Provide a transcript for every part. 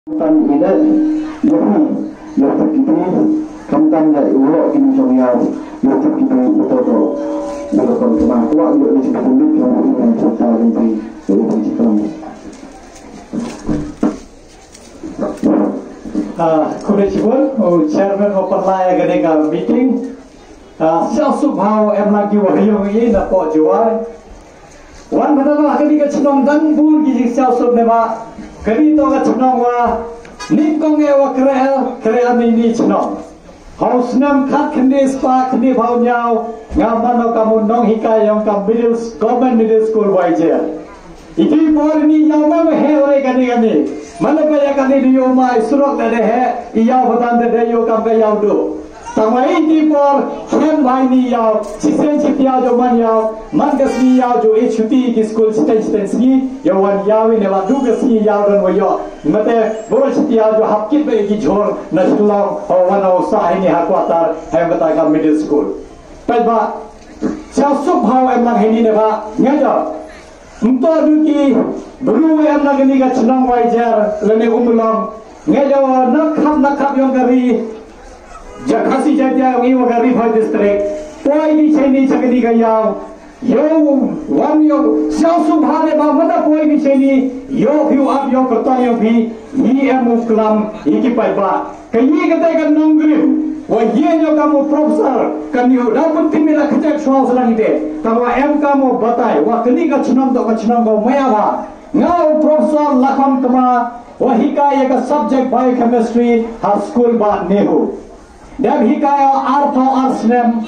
Tan ida yahi yahi kita kamtan ya ulok ini somiau yahi kita utoto bukan cuma kuat yo di publik yang ini serta ini jadi cikam. Kurecibun, chairman open line gadega meeting. Self-subhau em lagi wahyu ini nak po jual. Wan benar kini ke cenong dan bun gizi self-sub neba. Kini to ke cenong wa nikong ewa kerel ini cenong. Haus nam kat kini spa kini bau nyau ngaman kamu nong hikai yang kam government middle school wajar. Itu por ini yang mana heore kani. Mana kaya kani dia mai surok dah he, ia betan dah yo kam kaya do. Tamai ini por hen vai ni yau, cisen citia jo man yau, man kasni yau jo cuti ki school citen ni, yo wan yau ini wan du kasni yau dan wayo. Mate boro citia jo hapkit be ki jor nasional wan au sah ini hakwatar hem betai kam middle school. Pelba, self-sub hau emang ini ne ba ngajar. Untuk duki buru yang nak ni kat senang wajar lene umulong ngajo nakap yang kari jakasi jaja yang iwa kari pada distrik poi ni ceni cakni kaya yo wan yo self-sub hale ba mana poi ni ceni yo view up yo kerta yo bi ni emu kelam iki pai ba kayi kata kan nongrim wah yo kamu profesor kan yo dapat timila kecek soal selang ite kamu kamu batai wah kini kat senang kau maya ba ngau profesor lakon kama wah hikaya ka subject biochemistry har school ba nehu dan hikaya artho arsnem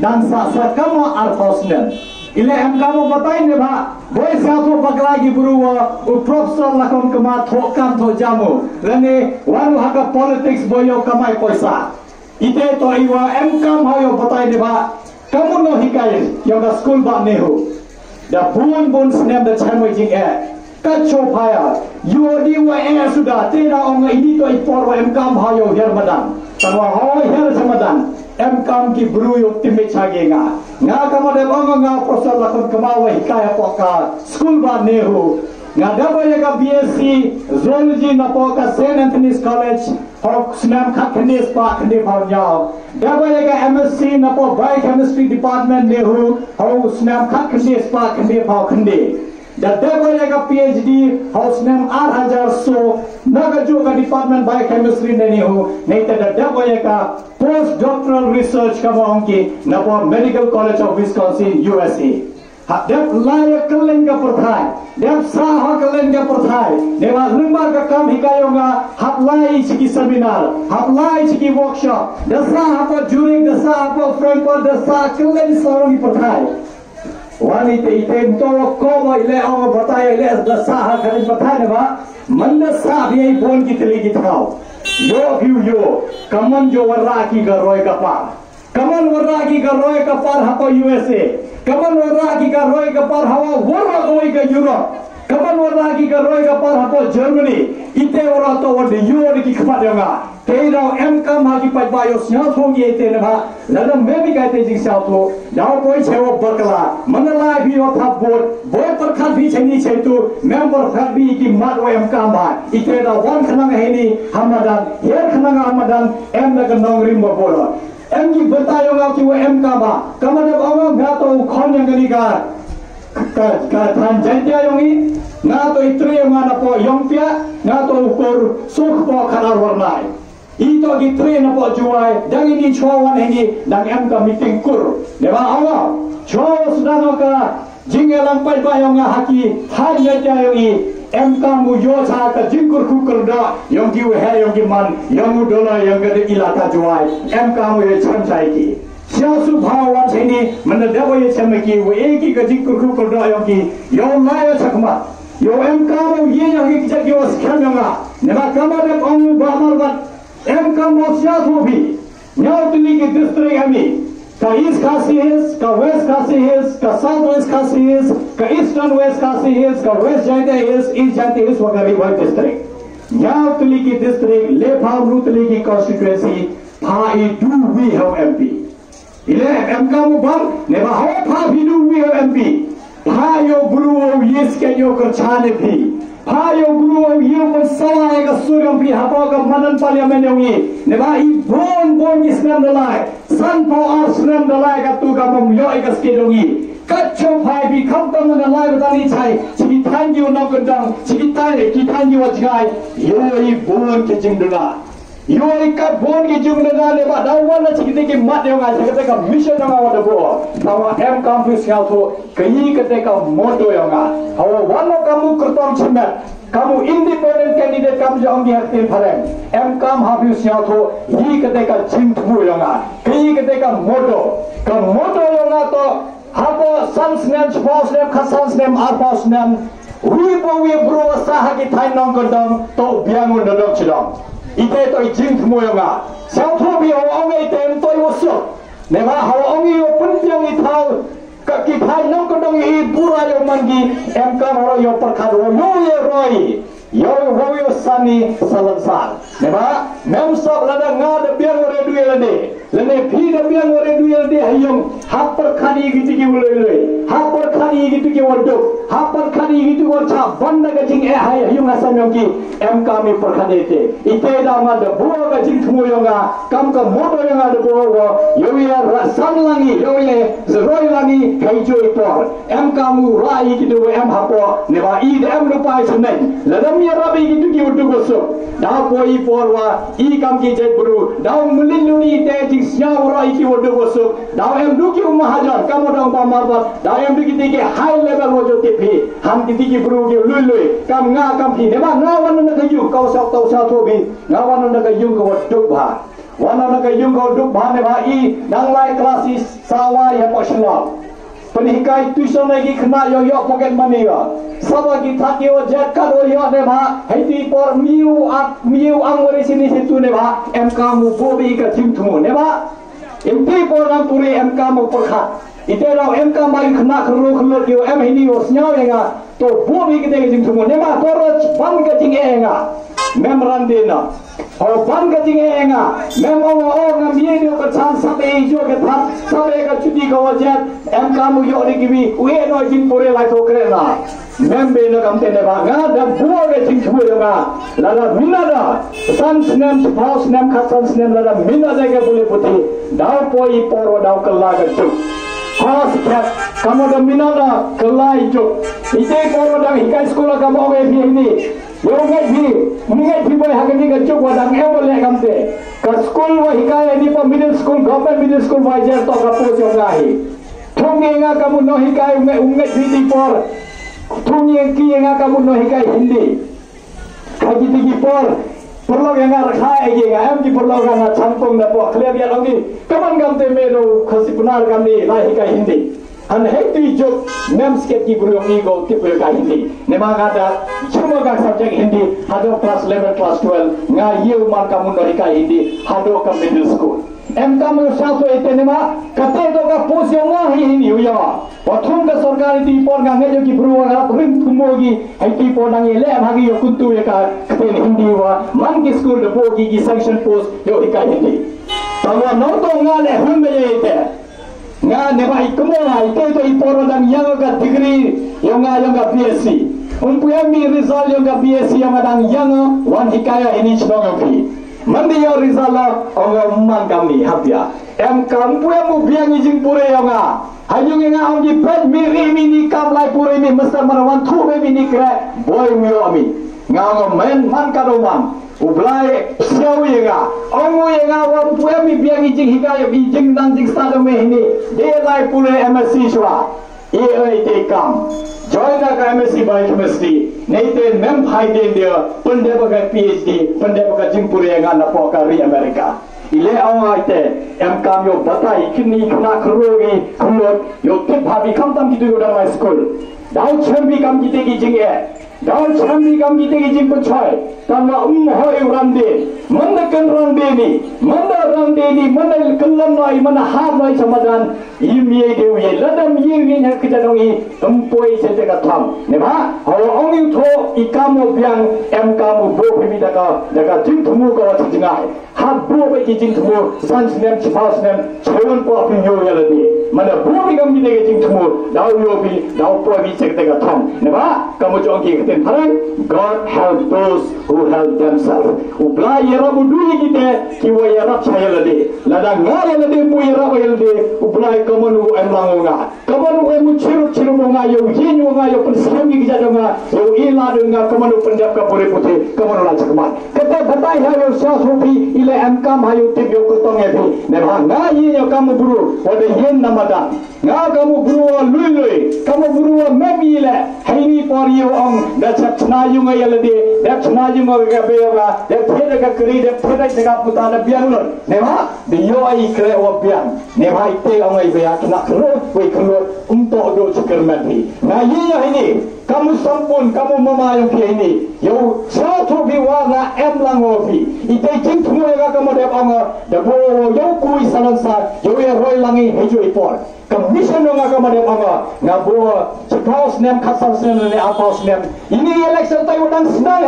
dan sa kamu artho snem ile kamu batai ne ba boy satu baglagi buruwa u profesor lakon kama thokam tho jamu lane wanu haka politics boyo kamai paisa ite to iwa kam hayo batai ne ba kamu no hikaya yang da school ba nehu da bun snem da chamoi jing kacau payah, yodi wa sudah tidak orang ini tu ipor wa kam hayo hermadan, tanpa hayo her semadan, kam ki beruyu timit cagenga, kamu ada orang profesor lakon kemawa hikaya poka school ba nehu, dapat ya BSc zoology na poka Saint Anthony's College, hok senam kat kendis pa kendi paunyau, dapat ya MSc na po biochemistry department nehu, hok senam kat kendis pa kendi pau kendi. Dapat ya PhD house name 8,000 so naga juga department biochemistry nehu naita dapat ya postdoctoral research kamu angki napa Medical College of Wisconsin USA dap layak kelen ka perthai dap sah kelen ka perthai dewa lembar ka kam hikayonga haplai chiki seminar haplai chiki workshop dasa apa juring dasa apa framework dasa kelen sarong perthai wanita itu tolok kau ile orang bertanya ile dasar kali bertanya ba mana sah dia pun kita lagi tahu yo kaman jo waraki garoi kapar kaman waraki garoi kapar hapa USA kaman waraki garoi kapar hawa waragoi ke Europe kaman waraki garoi kapar hapa Germany ite orang tu wadi yo di kapar yang Kau kam hagi pai bayo siapa songi itu neba, lalu maybe kau itu jing siapa, jauh boy cewa berkala, mana lagi biar tabur, boy perkat bi ceni cetu, member perkat bi ki madu kam ba, itu dah wan kenang ini Hamadan, her kenang Hamadan, nak nongrim berbola, ki bertayung aku kam ba, kamu ada orang gato kon yang keniga, katan jantia yang ini, ngato itu yang mana po yang pia, ngato ukur suk po kanar warnai. Itu kita nak jual, dan ini cawan ini, dan ka meeting kur. Lepas awal, cawan sudah nak jinggalang pai bayang haki, hanya jaya ini, kamu yo cakap jingkur kukur dah, yang kiu hai yang kiman, yang mudola yang kada ilata jual, kamu ye cancai ki. Siapa bahawan sini, mana dapat ye cemeki, eki ka jingkur kukur dah yang ki, yang lain cakap, yo kamu ye yang kita kiu sekian yang lepas kamu ada kamu bahamal kamu siapa भी न्याय दिल्ली के डिस्ट्रिक्ट हमी का ईस्ट काशी हिल्स का वेस्ट काशी हिल्स का south west Kashi हिल्स का eastern waste Kashi हिल्स का वेस्ट जयंती hills east जयंती हिल्स वगैरह वह डिस्ट्रिक्ट न्याय दिल्ली की डिस्ट्रिक्ट लेफा रूतली की कॉन्स्टिट्यूएंसी भाई डू वी हैव एमपी इले काmu bang ne bahwa भी डू वी हैव एमपी भाइयों गुरुओं ये स्केलियों कर छाने भी Payo guru yung saway ka suryong pihapa ka manan parliament yung neba i bon isnam dalai san po asnam dalai ka tu ka mom yo ikas kedongi kacho phai bi kham tam na lai batani chai chi than yu no kadang chi tai ki than yu achai yo i bon ke jingdala yo i ka bon ke jingdala ne ba dawan na chi ke mat yo ga sa ka mission na wa da bo tawa em campus ya to kai ke ka moto yo ga hawa wano kamu kertom chimet kamu independent candidate kamu jong di haktin pharem em kam habius ya to hi ke ka jingthu yo ga kai ke ka moto yo ga to Hapo sansnem, chposnem, khasansnem, arposnem, we bro sahagi thai nong kodong to biangun dodok chidong. Ite to jing moyonga. Sao tho bi ho ongai tem toy wosu. Neba ho ongi yo punjang I thau ka ki thai nong kodong I pura yo mangi em ka ro yo parkhad yo ye roi. Yo ho sani salansan. Neba mem sab lada nga de biang ore duye lade. Lene phi de biang ore duye lade hayong hapar khani gitu ki uloi hapar khani gitu ki wordok hapar khani gitu warcha banda ga jing hai hayong asam yong ki em ka mi par khane te ite da ma de bo ga jing thumo yong ga kam ka modo yong ga de bo go yo ya san langi yo ye zroi langi kai joi por em ka mu rai gitu em hapo ne ba I de em lu pai sunai ladam ya rabi gitu ki wordok go so da po I por wa I kam ki jet buru da muliluni te jing sia rai ki wordok go so da em du ki mahajan kamu dong pa marbat da em du ki te high level wo jo te phi ham ki ki buru ki lui kam nga kam phi ne ba nga wan na ka yu kau sa tau sa tho bi nga wan na ka yu ko duk ba wan na ka yu ko duk ba ne ba I dang lai classes sawa ya personal penikai tuition lagi kena yo pocket money ga saba ki thaki o jet ka do yo ne ba heti por miu ang wari sini situ ne ba em ka mu bobi ka jing thu ne ba Impi porang puri MK mau perkhat. Ite rau MK mai kena keruk yo em ini yo senyau enga to bobi kita jing semua nema torot ban ka jing enga mem randena o ban ka jing enga mem o ngam ye yo ka chan sabe jo ke that sabe ka chuti ka wajat MK mu yo ni gibi we no jing pore lai to krena mem be no kam te ne ba ga da bo ke jing semua yo ga la la mina da san snem paus nem khasan snem la mina da ke boleh puti dau poi poro dau kala ka chu Khas kat kamu dah minada kelai jo. Ite kamu dah hikai sekolah kamu awak ini. Yo ngai phi boleh hakani ka jo wadang e boleh kamte. Ka school wa hikai ini pa middle school government middle school wajar to ka po jo ngai. Thungi nga kamu no hikai ungai phi di por. Thungi ki nga kamu no hikai Hindi. Kaji di por perlu yang rakha ege nga em ki perlu nga champong na po clear ya longi kaman gamte mero khosi punar gamni lahi ka Hindi an hekti jok mem sket ki buru ngi go tipe ka Hindi nema gada chuma ka subject Hindi hado class 11 class 12 nga yeu man kamu no ka Hindi hado ka middle school em kamu sato ete nema kate to ka posyo nga hi ni uya Pathum ka sarkari ti por nga ngejo ki buru nga rin kumogi hekti por nang ele bhagi yo kuntu ya ka kate Hindi wa man ki school de bogi ki sanction post yo ka Hindi tawa no to nga le hunde ete nga ne ba ikumo ha ite to iporo dan yang ka degree yang ka BSc umpuya mi result yang ka BSc yang adang yang wan hikaya ini chidong pi mandi yo result ong man kami habia em kampuya mu biang jing pure yang hayung nga ong di pet mi ni kam lai pure mi mesar marawan thu be ni kre boy mi ami nga ong men man ka do man ublai siau yenga ongu yenga wan puya mi biang jing hikaya bi jing dan jing sa me ni de lai pure MSc shwa EIT kam join the MSc biochemistry neite mem haide dia pande baga PhD pande baga jing pure yenga na po ka ri America ile awa ite em kam yo batai kini kana krugi kulot yo tip bhabi kamtam kitu yo dang school dau chambi kam kite ki jing e dau chambi kam kite ki jing ko chai tanwa hoi rande manda kan rande ni manda kallam noi mana har noi samadan yimye de ye ladam yimi na kitadongi empoi sete ka tham ne ba ho ongi tho ikamo biang em kamu bo phimi daga jing thumu ko jingai ha bo be jing thumu sans nem chpas nem chewon po apin yo yaladi mana bumi kami dega jing temu dau yobi dau pobi cek tega thong neba kamu jongki keten parang God help those who help themselves ubla yara budui kita kiwa yara chaya lade lada ngaya lade mu yara lade ubla kamu emlangonga kamu emu chiru nga yo jinyo nga yo pensangi kita nga yo ila nga kamu pendap ka pore putih kamu la cakmat kata batai hayo syasubi ile amkam hayo tip yo kotong ebi neba ngayi yo kamu buru wada yen namada nga kamu buru lui kamu buru memile haini pori yo ong da chapna yo nga yalade da chna yo nga bewa da theda ka kri da theda jaga putana biang lo neba de yo ai kre o biang neba ite ong ai beya kna kro we kro untuk do cekermati ngayi yo ini kamu sampun kamu memayang ke ini yo satu biwana emlangovi ite jing tumu ya kamu dep ong da bo yo kui salansa yo ya roi langi hejo ipor commission nga kamu dep ong nga bo chikaus nem khasal sen ne apaus nem ini election tai udang senang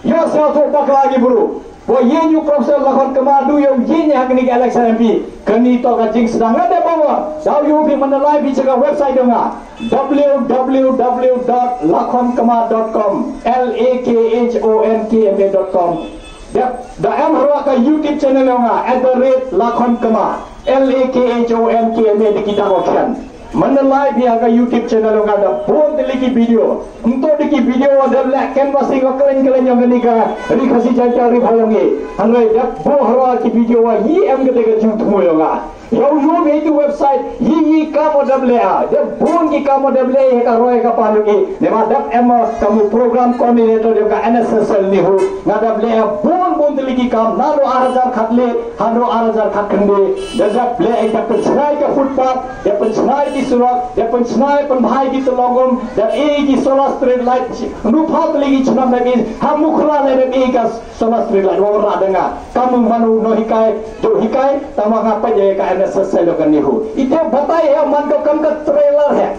yo satu pak lagi buru bo ye new professor lakon kemadu yo ye nya kini election MP kini to ka jing sedang ada bawa dau yo bi menelai bi jaga website nga www.lakhonkema.com lakhonkema.com da am harwa ka YouTube channel nga @lakhonkema lakhonkema di kita option menelai bi ka YouTube channel nga da bon deliki video untuk diki video ada black canvas ko kelen yang genika ri khasi jari bhayangi hanoi da bo harwa ki video wa yi am gede ga jung tumo nga yo itu website yi kamu double de bon ki kamu double ka roy ka palugi ne madap em kamu program coordinator de ka NSSL ni hu na double bon deliki kam naro arazar khatle hano arazar khakhande de double ek ta penchai ka footpath de penchai ki surat de penchai penbhai ki tolongom de ki solar street light rupa lagi chnam lagi hamukhla le be ka solar street light wo ra denga kamu manu no hikai jo hikai tama ngapa je ka NSSL kan nihu itu batai ya manto kam ka trailer hai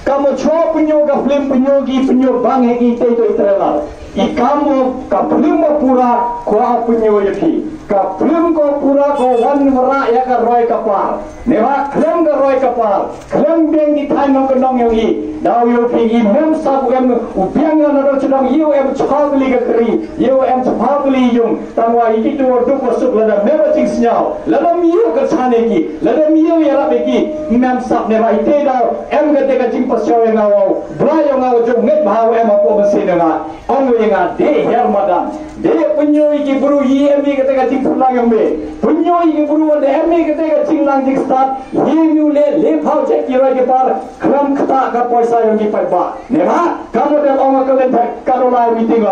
kamu cho punyo ka film punyo bang hai ki itu trailer ikamu ka film pura ko punyo yapi ka film ko pura ko wan mara ya ka roi kapal newa klem ka roi kapal klem beng di thai no ka nong yogi dau yo phi mem sa bu em ubiang na ro chudang yo em chhagli ka kri yo em chhagli yung tangwa iki tu du ko suk la meba ching snyao la miyo ka chane ki la miyo ya ra be ki mem sa ne bai te dau em ga te ka ching pasyo nga wo bra yo nga jo nget ba em ko ba se nga ong yo nga de her madam de punyo iki buru yi em ga te ka ching pulang yang be punyo iki buru de em ga te ka ching lang jing start yi mu le phau che ki ro ke par kram khata ka paisa yang ki pai ba ne ba kamu de ong ka le ka ro lai meeting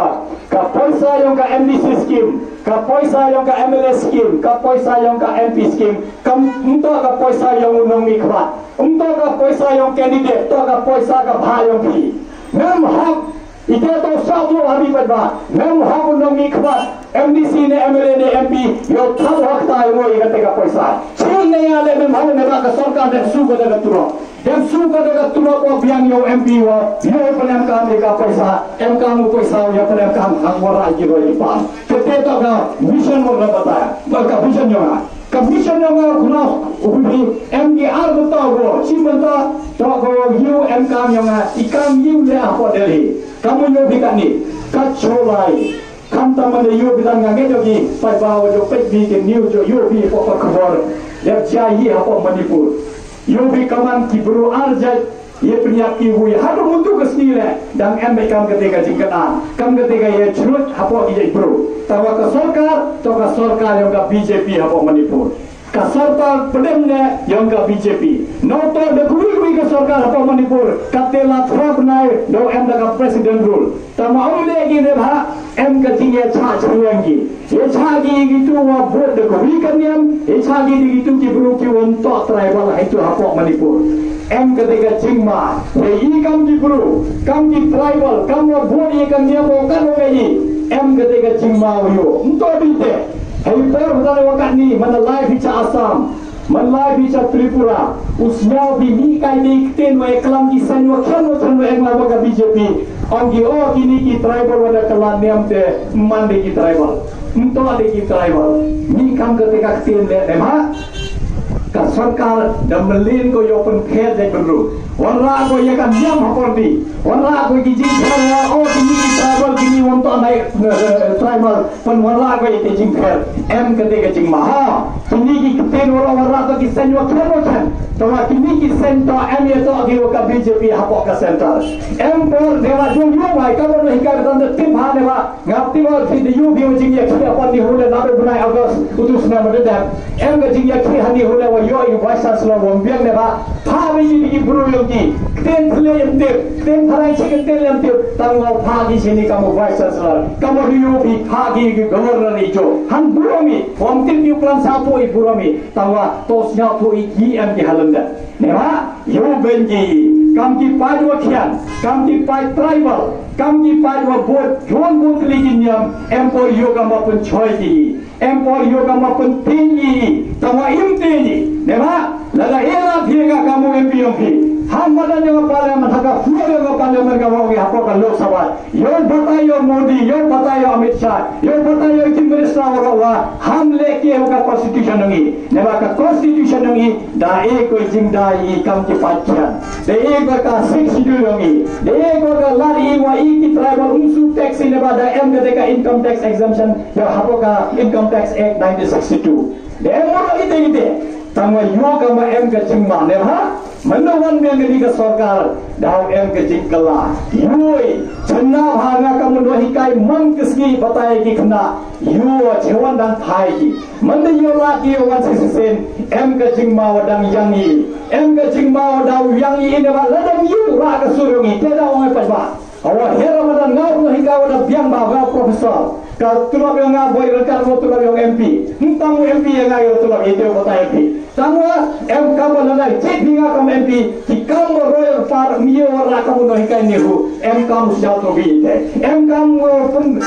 ka paisa yang ka MDC scheme ka paisa yang ka MLS scheme ka paisa yang ka MP scheme kam untuk ka paisa yang unong mi khwa untuk ka paisa yang candidate to ka paisa ka bha yang pi nam hak ite to satu hari pada nam hak unong mi khwa MDC ne MLA ne MP yo thab hak ta mo igate ka paisa chhin ne ale me bhag ne ka sarkar de su ko de turo dem su ko de turo ko biang yo MP wa yo panam ka me ka paisa em ka mu paisa yo panam ka hak wara ji ro ji pa kete to ka mission mo na bataya ka vision yo ka mission yo nga kuna ubi MDR betago chimanta to ko yo em ka yo nga ikam yu le apo deli kamu yo bikani ka cholai kanta mana yo bilang ngange jogi pai bawa jo pek bi ke new jo yo bi po pa khbar lep jai apo manipur yo bi kaman ki buru arjat ye penyak ki hui hadu untuk kesnile dan kam ketika jingkana kam ketika ye churut apo ki buru tawa ka sarkar to ka sarkar yo ka BJP apo manipur ka sarkar pedemne yo ka BJP no to de kui ka sarkar apo manipur katela thrap nai do em da president rule tama ole gi ne bha em ka tinge cha chhuangi ye cha gi gitu wa bot de kui kan yam ye cha gi gitu ki buru ki won to tribal hai tu apo manipur em ketika jingma ye kam ki buru kam ki tribal kam wa bot ye kan yam o kan ngai em ketika jingma yo unto bite hai per badale wakani mana live bicha Assam mana live bicha Tripura usnya bi ni kai ni ten wa eklam ki san wa khan wa than wa eklam ka BJP anggi o kini ki tribal wada kalan niam te mande ki tribal unto ade ki tribal ni kam ketika ten le ma ka sarkar dan melin ko yo pen phe de guru wanra ko ya kan nyam hapor di wanra ko ki jing khara o kini tribal kini wonto nai tribal pen wanra ko ki jing khar em kate ka jing ma kini ki kten wanra to ki sen wa khar kan to kini ki sen to em ye to ki ka BJP hapok ka center em por dewa jung yo mai ka bon hika dan de tim ha dewa ngapti wa thi de yu bi jing ya ki apon ni hule na be bunai august utus na made da em ka jing ya ki hani hule wa yo i vice chancellor wong biang ne ba pha bi ni ki buru yo ki kten khle yam de kten tharai chi kten yam de tang wa pha ki chini ka mo vice chancellor ka mo yu bi pha ki governor ni jo han buru mi wong tin yu plan sa to i buru mi tang wa to snya to i ki em ki halam da ne ba yo ben ki kam ki pa wa khian kam ki pa tribal kam ki pa wa bot jon bun kli ki nyam empor yoga ma pun choi ki empor yoga ma pun tingi tang wa im tingi ne ba laga era phiga kamu MP ham madan yang parliament haka full yang parliament ka hogi hapo ka lok sabha yo batayo Modi yo batayo Amit Shah yo batayo Chief Minister wa ham leke hoga constitution ngi ne ba ka constitution ngi da e ko jingda i kam ki pachian de e ko ka 6 schedule ngi de e ko ka lari wa i ki tribal unsu tax ne ba da em ka income tax exemption yo hapo ka income tax act 1962 de mo ite tangwa yo ka ma em ka jingma ne ba Menawan yang ketiga sarkar daw em ke jingkala yoi chana bhanga ka mundo hikai mang kisgi batai ki khna yo chewan dan thai ki mande yo la ki wan sisen em ke jingma wadang yangi em ke jingma daw yangi ne ba ladang yu ra ka surungi te daw ngai pa awa hera madan ngau no hikai wada biang ba ga profesor ka tulab yang boy rekar mo tulab yang MP hintang MP yang ayo tulab itu batai MP Tangwa em kamu nanai cek hingga kamu MP ki kamu royal far mio warna kamu no hikai nihu em kamu jatuh bite em kamu pun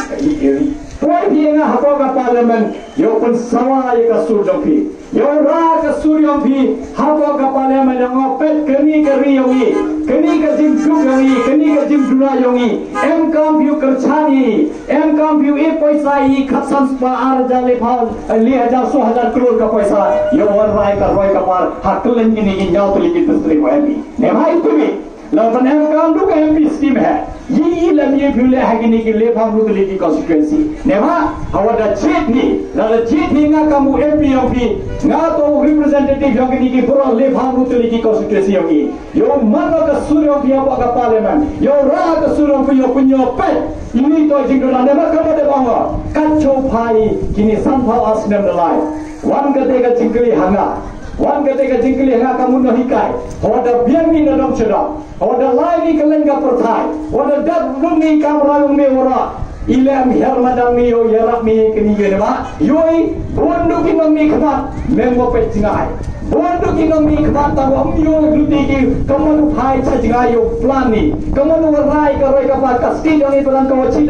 poin hingga hapo ka parliament yo pun sama ye ka surjompi yo ra ka surjompi hapo ka parliament yang opet keni keri yongi keni ka jim yongi keni ka jim dura yongi em kamu kerchani em kamu e paisa i khatsan pa arja le phal 1000 crore ka paisa yo warna ka roy ka par haklen gini gi nyau tuli ki tustri ko MP ne bhai tumi lawan em kam du ka MP scheme hai ye lam ye phule hagini ki le pham lu tuli ki constituency ne ba awada chet ni la chet ni nga kamu MP nga to representative yogini ki pura le pham lu tuli ki constituency yogi yo mano ka suryo pia pa ka parliament yo ra ka suryo pia punyo pet ini to jingdo na ne ba ka de banga kacho phai kini santhal asnem de lai wan ka te ka jingli hanga wan ka te ka jingli hanga kamu no hikai hoda biang ni nadam cheda hoda lai ni kelenga perthai hoda dab lungi kamra yung me ora ilam hermadang mi yo yarak mi kini ge ba yoi bondu ki mi khamat membo pe jingai bondu ki mi khamat ta wa mi yo duti ki kamu phai cha jingai yo plan ni kamu warai ka roi ka pa ka sti dong itu lang ka chi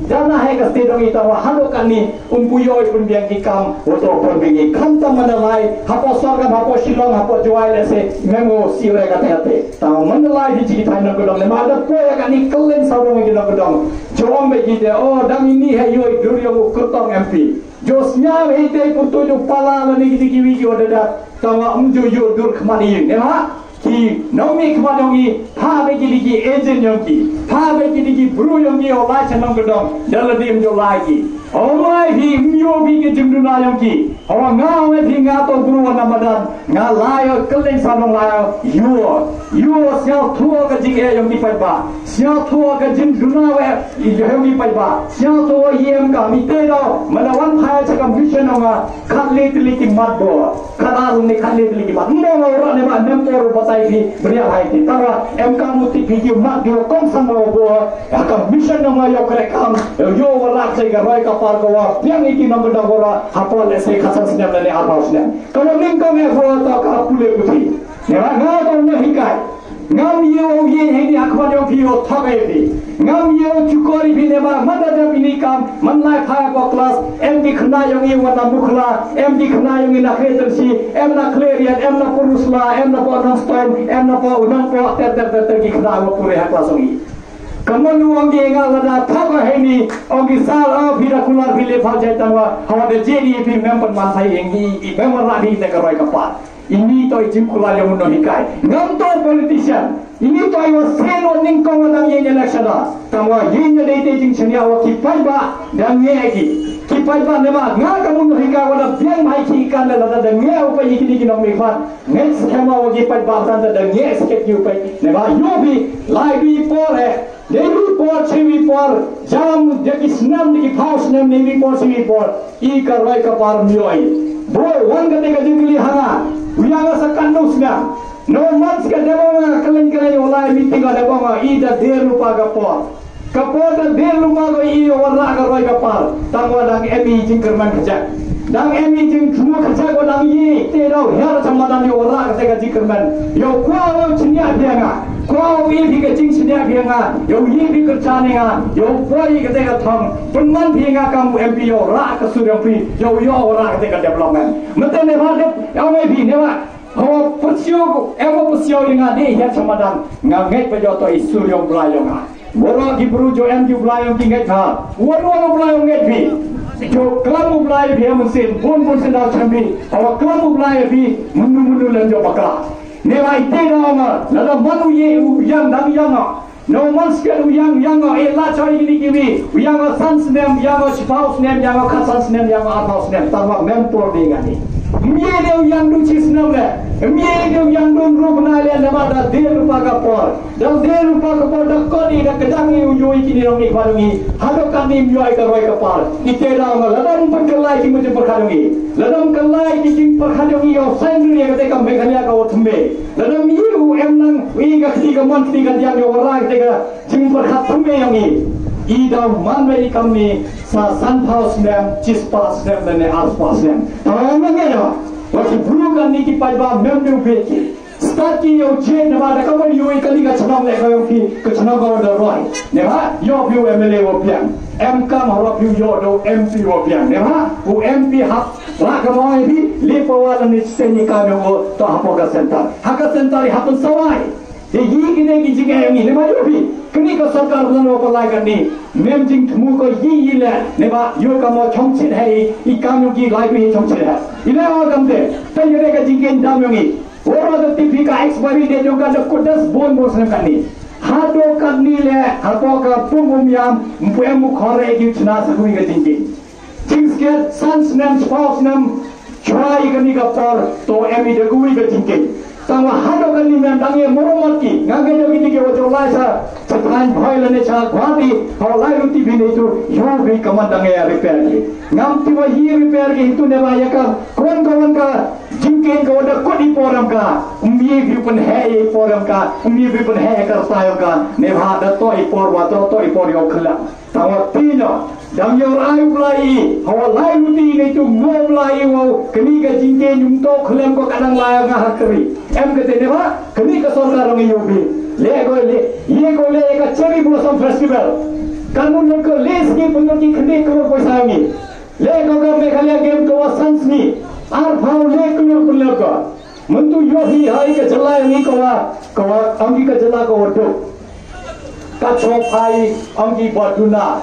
dana hai ka sti dong itu wa halo kan ni umpu yo pun biang ki kam oto pun bingi kam ta manalai hapo sorga hapo shilong hapo joai lese memo siure ka te ta manalai di chi thai na ko dong ne ma da ko ya kan ni kalen sarong ki na ko dong jom be ki de oh dang ini hai yo durio ko kurtong MP josnya hete kurto jo pala lani ki ki wi yo da ta wa umjo yo dur khmani ne ha ki nomi khmadongi pha be ki ki agent yongi pha be ki bru yongi o la chanong ko dong daladim jo lai ki omai hi myo bi ki jimdu na yongi awa nga we thi nga to bru wa namadan nga layo kelen sanong layo yo sia thuo ka jing e yongi pai ba sia thuo ka jim duna we yongi pai ba sia thuo yem ka mi te do manawan phai cha ka vision nga khalle tli ki mat bo khadal ni khalle tli ki mat mo ro ne ba nem por batai ki bria hai ti tawa em ka muti ki ki mat do kom sang mo bo ka vision nga yo kre kam yo wala sai ga roi ka par ko wa piang iki nam da gora hapol se khasan snem le arbaus ne kalau ning ko me ho to ka pule puti ne ba nga to ne hikai ngam yo ye he ni akwa yo ki yo thabe bi ngam yo chukori bi ne ba mada da bi ni kam man lai pha ko class em di khna yo ngi wa na mukhla em di khna yo ngi na kheter si em na clearian em na purusla em na po na stein em na po unang po ter ki khna wo pure ha class ngi Kamu ongi engal lada thapa heni ongi sal phira kular phile phajai tangwa hawa de JDP member manthai engi member rabi te karoi kapat ini to jim kular yang no hikai ngam to politician ini to ayo seno ningkong dang ye election da tangwa ye ne de jing chania wa ki pai ba dang ye ki pai ba ne ba nga kamu no hikai wala biang mai ki kan lada da nge upai ki nong me phat nge schema wa ki pai ba tan da nge skep ki upai ne ba yo bi lai bi pore Navy Port, Civil Port, Jam, Jakisnam, the House name, Navy Port, Civil Port, Ika Roika Par Mioi. Boy, one can take a jingly hana. We are a Sakandusna. No months can never Kalan Ola meeting on the Bama, either dear Lupaga Port. Kapota, dear Lupago, E or Laga Roika Par, Tangwa, Emmy Jinkerman Kajak. Dang Emmy Jink Kajak, or Dang Ye, they don't hear some Madame Ola, take a Jinkerman. Your Kuala Chinia Pianga. Kau ini kita cing sedia pianga, yo ini kerja nenga, yo boy kita katong, penman pianga kamu MP yo rak kesudah pi, yo rak kita development. Mesti ne market, yo me pi ne ma, hawa persio, emo persio yang ada ya samadan, ngaget pejoto isu yang belayong ah. Borong di berujo MP belayong tinggal kah, waru belayong nget pi. Jo kelamu belayong dia mesin, pun dah cambi, hawa kelamu belayong pi, mundu lenjo bakal. Neva ite nama, lada manu ye uyang dang yanga. No mansker uyang yanga ela choi gini kiwi. Uyang sans nem, uyang spouse nem, uyang cousins nem, uyang house nem. Tamak mentor dingani. Mie de uyang du chis nem le. Mie de uyang du rupna le nama da de rupa kapor. Dang de rupa kapor da koni da kedangi uyoi kini rongi kwarungi. Hado kami uyoi karoi kapar. Ite nama ladam perkelai ki mujhe perkhalungi. Ladam kelai ki jing perkhalungi yo sendiri yang ketika meghalaya ka othme. Ladam yu emnang wiga ketiga monthly ka diang yo warai ketika jing perkhathme yongi. Ida manmeri kami sa sunhouse nem, chispas nem dan alpas nem. Tahu ya? Waktu burukan ni kita iba member beki. Start ki yo je nama da kamu yo ikali ka chunam le ka yo ki ka chunam ka da roi. Nema yo piu MLA wo pian. MK mahro piu yo do MP wo pian. Nema bu MP hap la ka moi bi le pawala ni seni ka yo to hapoga center. Haka center hapun sawai. Ye kini ki jing ayam ni nema yo bi. Kini ka sarkar bulan wo palai kan ni. Mem jing thmu ko yi le nema yo ka mo chongchit hai I kam ki library chongchit hai. Ile awa kam de. Ta yore ka jing ken dam yongi. Orang tu TV ka expiry date juga ada kudas bon bosnya kan ni. Hado kan ni le, hado ka pungum yam, mpuemu kore ki chuna sakui ka tinggi. Tingskit sans nem spouse nem, chai kan ni ka por to emi de kui ka tinggi. Tangwa hado kan ni mem dangi murumat ki, ngagai de ki tinggi wajo lai sa, setan boy lene cha kwati, hau lai lu TV ni tu, yo bi kaman dangi repair ki. Ngam tiwa hi repair ki itu ne ba ya ka, kawan ka jingken ko da kodi forum ka umbi bi pun hai forum ka umbi bi pun hai kar sayo ka ne bha da to I for wa to I for yo khla tawa tino dam yo ai ulai hawa lai luti ne tu mo ulai wo kini ka jingken yum to khlem ko kadang la nga hakri em ke ne bha kini ka sarkar ngi yo bi le ko le ka cherry blossom festival kanun ko les ki pun ki khne ko paisa ngi le ko ka Meghalaya game ko sans ni ar phau le kulo ko mentu yo hi hai ke jala ni ko anggi ke jala ko do ka chopai anggi baduna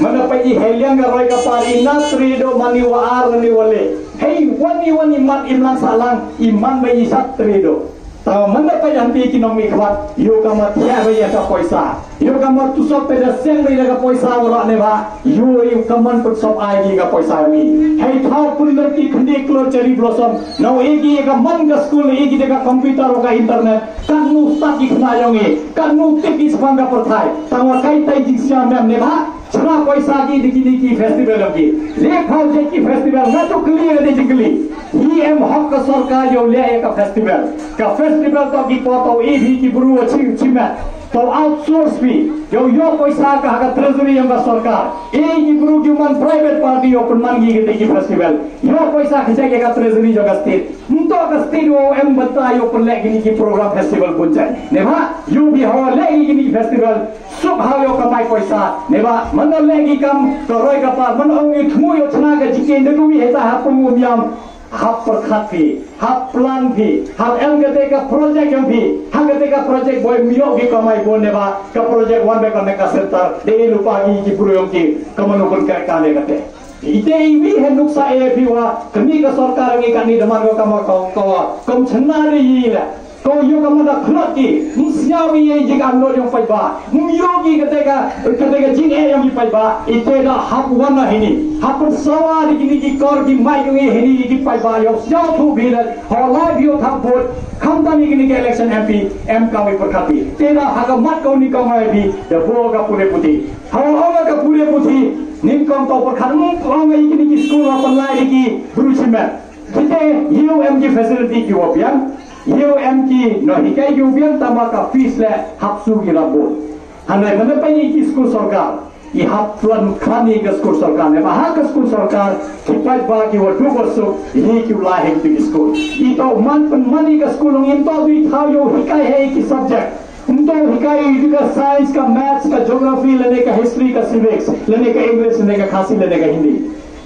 mana pai heliang ga roi ka pari natri do mani wa ar ni wale hei wani mat imlan salang iman bai satri do tahu mana pai anti kinomi khwat yo ka ma thia bai ka paisa yo ka ma tu sok pe da seng bai ka paisa wala ne ba yo ka man put sop ai gi ka paisa mi hei thau punder ki khndi klo cherry blossom no egi ka man ka school egi de ka computer ka internet kan nu sta ki khna yongi kan nu te ki spanga por thai tawa kai tai ji sia mem ne ba chana paisa gi diki festival lagi le khau je ki festival na to clear de jingli hi em hak ka sarkar yo le ka festival to ki poto ebi ki buru chima to outsource bi yo paisa ka ha treasury yang ka sarkar ki buru human private party yo pun mangi ki festival yo paisa khise ka treasury jo ka state untuk ka state wo em bata yo pun le ki program festival pun jai ne ba yo bi ho le ki festival sub ha yo ka mai paisa ne ba man le ki kam to roi ka pa man ong thmu yo chana ka jike ne ku bi heta ha pum yam hap perkhat pi, hap plan pi, hap el gede ka project yang pi, hap gede ka project boy miok ki kamai bon neba, ka project wan be kon ka sertar, de lupa ki puro yang ki kamanu kon ka kane kate. Ite iwi he nuksa e piwa, kami ka sarkar ngi kani daman ko kama kawa, kom chenari yi la. Kau yo kamu dah keluar ki, siawi yang jika anda yang payah, yogi ketika jin yang payah, itu dah hak warna ini, hak bersawar ini jikor di mai ini di payah, yang siapa tu bila, halai bio thapur, kamdan ini ke election MP, kami perkati, tidak hak mat kau ni kau mai di, dah boga pure putih, hawa ka pure putih, ni kau tahu perkati, kau mai ini sekolah apa lagi ki berusaha, kita UMG facility ki wapian. UMG no hikai ubian tamaka fees le hapsu gilabo hanai mana pai ki school sarkar I hap tuan khani ke school sarkar ne maha ke school sarkar kipai ba ki wadu berso hi ki ulai ki school ito man mani ke school ngin to bi thau yo hikai hai ki subject untuk hikai juga science ka maths ka geography lene ka history ka civics lene ka english lene ka khasi lene ka hindi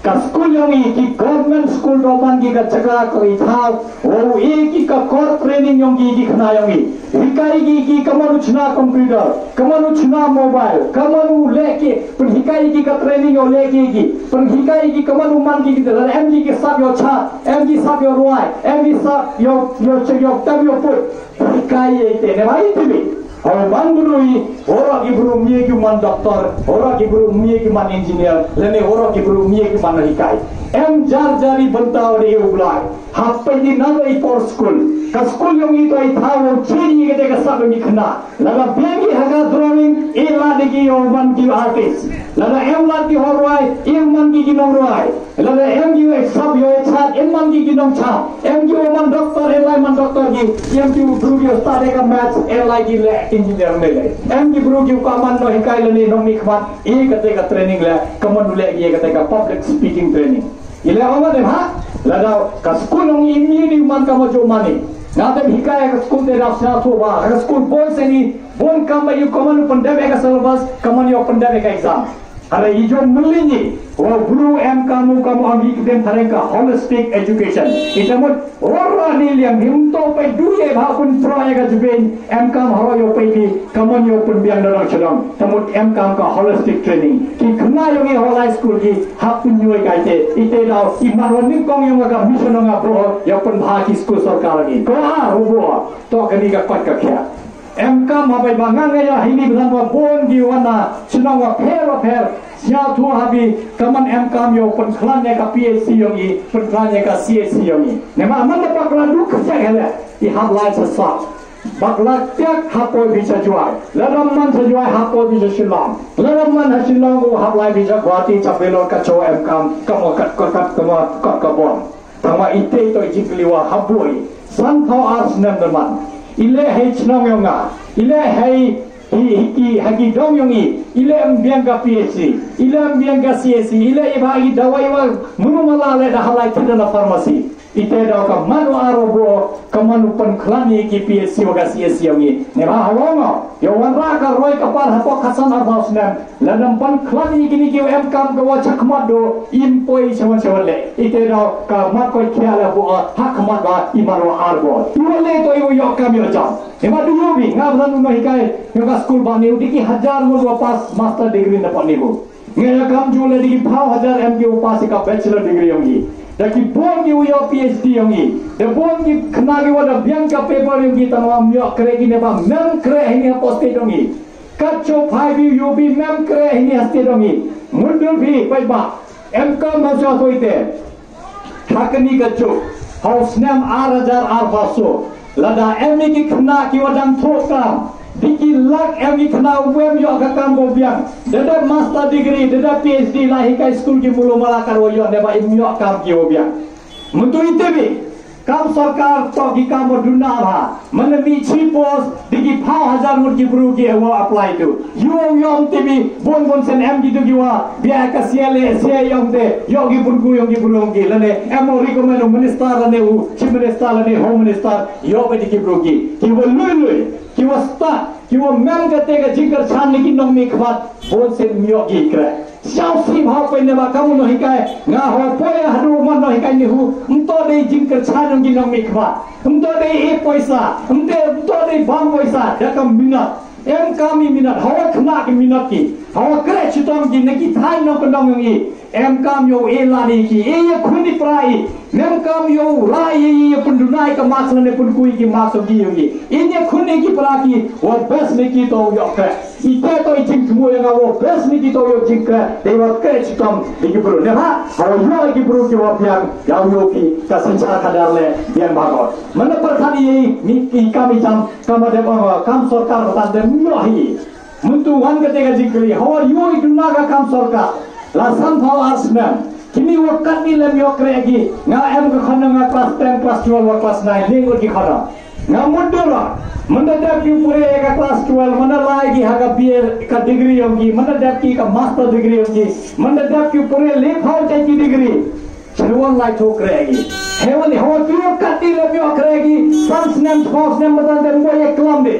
ka school yang ki government school doman ki ka jaga ko ithau o ki ka core training yang ki khna yang hikai ki kamanu chuna computer kamanu chuna mobile kamanu leke pun hikai ki ka training yo leke ki pun hikai ki kamanu man ki da mg ki sab yo cha mg sab yo roi mg sab yo tam yo put hikai ite ne mai tibi orang manggurui, orang ibu mie kuman doktor, orang ibu mie kuman engineer, lene orang ibu mie kuman hikai. Jar-jari bentau di ublai. Apa ini nama for school? Ke school yang itu tahu ciri kita kesal ni kena. Laga bengi haga drawing, ela degi orang ki artist. Laga emlat ki horwai, emman ki nongwai. Laga emgi sab yo chat, emman ki nong chat. Emgi orang doktor, elai man doktor ki. Emgi guru ki ustad ka maths, elai ki le engineer mele. Emgi guru ki kaman no hikai le nong nikman. E kate training le, kaman le ki kate public speaking training. Ile awak deh ha, lalu ke school yang ini di man kamu jauh mani, nanti hikai ke school deh rasa tu bah, ke school boys ini, bon kamu kamu pandai ke syllabus, kamu pandai ke exam. Hari hijau melini, guru kamu ambil kita mereka holistic education. Itu pun orang ni yang untuk pergi duit bahkan proyek kajuin kamu harus yo pergi, kamu yo pun biang dalam sedang. Temu kamu ke holistic training. Kita yang high school ki hak punyai kaite. Itu dah iman ni kong yang agak mission orang pro, yo pun bahagi school sarkar ni. Kau rubuh, toh kini kapat kakek. MK mabai bangang ya ini bukan bon di wana senang per sia tu habi kaman MK yo penklannya ka PhD yo ni penklannya ka CSC yo ni nema mana paklan du kerja hele I have light sesat baklak tiak hapo bisa jual lalam man sejual hapo bisa silang lalam man silang ko have light bisa guati capelor ka cho MK kamu kat kabon tama ite to jikliwa haboi santhau ars namman ile hai chnong yonga ile hai hagi dong yongi ile ambiang ka PhD ile ambiang ka CSC ile ibagi dawai wa munumala le dahalai tidana pharmacy ite daw ka manu arobo kamanu penklani ki PhD wa CSC yongi ne ba hawongo yo wanra ka roi ka par hapo khasan arbasnam ladam penklani kini ki MKam ka wa chakmado impoi chawan-chawanle ite daw ka makoi khiala bu hakmat ba imaro arbo tuole to yo kam yo jam ema duyo bi ngabran no hikai yo ka school ba ni diki 1000 mo pas master degree na panibo ngaya kam jule diki 1000 MG upas ka bachelor degree yongi daki bon ki uyo PhD yongi de bon ki khnagi wada bianca paper yongi tanwa myo kregi ne ba mem kre hini poste yongi kacho 5 UB mem kre hini haste yongi mundul bi pai ba MK maja toite thakni kacho haus nam 8000 lada emi ki khna ki wadang thokam diki lak emi khna wem yo ka kambo biang dada master degree dada PhD lahi ka school ki mulo malakar wo yo deba imyo kam ki wo biang mutu itebi kam sarkar to ki kam duna bha manami chipos diki 5000 mut ki bru ki wo apply to yom tibi bon sen em ki to ki wa bia ka siale se yom de yogi burgu yogi bru ki lane emo recommend minister lane u chief minister lane home minister yo be diki bru ki wo lui ki wo sta ki wo mem ka te ka jikar chan ki nong mi khwat bon sen myo ki kra siao sim hau pe ne ba kamu no hikai nga ho poe hadu man no hikai ni hu unto dei jingker chanong ginong mikwa unto dei poisa unto dei bang poisa da kam minat em kami minat hawa khna ki minat ki hawa kre chitom gi neki thai no kondong ngi em kam yo elani ki e khuni prai nem kam yo rai ye pundunai ka masla ne punkui ki maso gi ngi inye khuni ki praki wa bes ne ki to yo kre ite to iching kmu nga wo bes ne ki to yo jing kre de wa kre chitom gi bru ne ha hawa yo gi bru ki wa piang yaw yo ki ka sanchara kadar le biang bagot mana perkhani ni ki kami jam kamade ba kam sarkar batan de myohi muntu wan ketika jingkri hawa yo idunaga kam sarkar la santhal arsnam kini wakat ni lem yok regi nga em ke khana nga class 10 class 12 wa class 9 lengor ki khana nga mundura manda dap ki pure ka class 12 manda lagi haga bier ka degree yogi manda dap ki ka master degree yogi manda dap ki pure lekhau tai ki degree chirwan lai thok regi hewan hawa ki wakat ni lem yok regi sans nem thos nem madan de mo ye klamde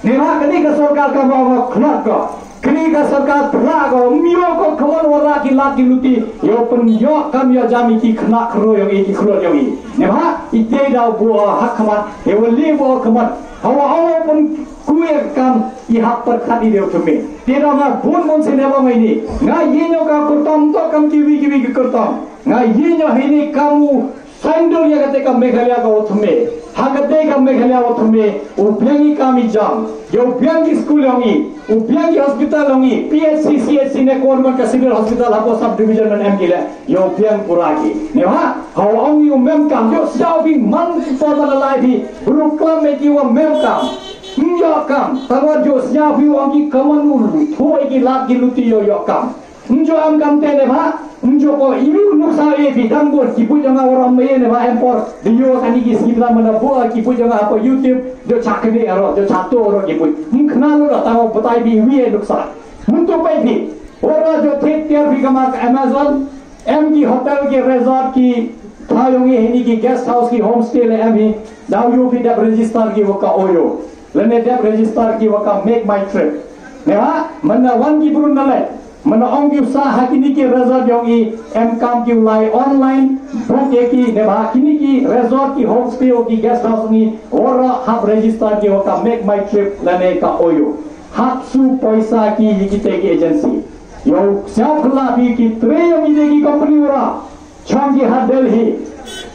neha kani ka sarkar ka ma khnat ka kini ka sarkar prago mio ko khamon wara ki lati luti yo pen yo kam yo jami ki khna khro yo ki khro yo ni neha ite da bu hak khamat e wali bo khamat hawa hawa pen kuye kam I hak per khati de utume tera ma bon mon se neba mai ni nga yenyo ka kurtam to kam kiwi ki kurtam nga yenyo hini kamu Sandul ya kate kam Meghalaya ka utume hagate kam Meghalaya utume ubiangi kami jam yo ubiangi school yongi ubiangi hospital yongi PHC CHC ne government ka civil hospital hapo sub division man em gila yo ubiang puraki ne ha how ongi mem kam yo shouting man for the life bruklam me ki wa mem kam yo kam tawar jo shouting ongi kamanul thoi ki lat ki luti yo kam Unjo am kam te ne ba unjo ko iu nuksa e bi dangor ki pu janga orang me ne ba empor video kani ki sibla mana bo ki pu janga apa YouTube jo chakne aro jo chato aro ki pu mkhna lo ta mo batai bi wi e nuksa munto pai bi ora jo thek tiar bi kama Amazon em ki hotel ki resort ki thayongi hini ki guest house ki homestay le em hi now you fi dab register ki waka oyo lene dab register ki waka make my trip ne ha manna wan ki burun nale mana ongi usaha hakini ki resort yongi em kam ki ulai online book ki ne ba kini ki resort ki homestay ki guest house ni ora hab register ki oka make my trip lane ka oyo hab su paisa ki hikite ki agency yo self la bi ki tre yongi de ki company ora chongi ha Delhi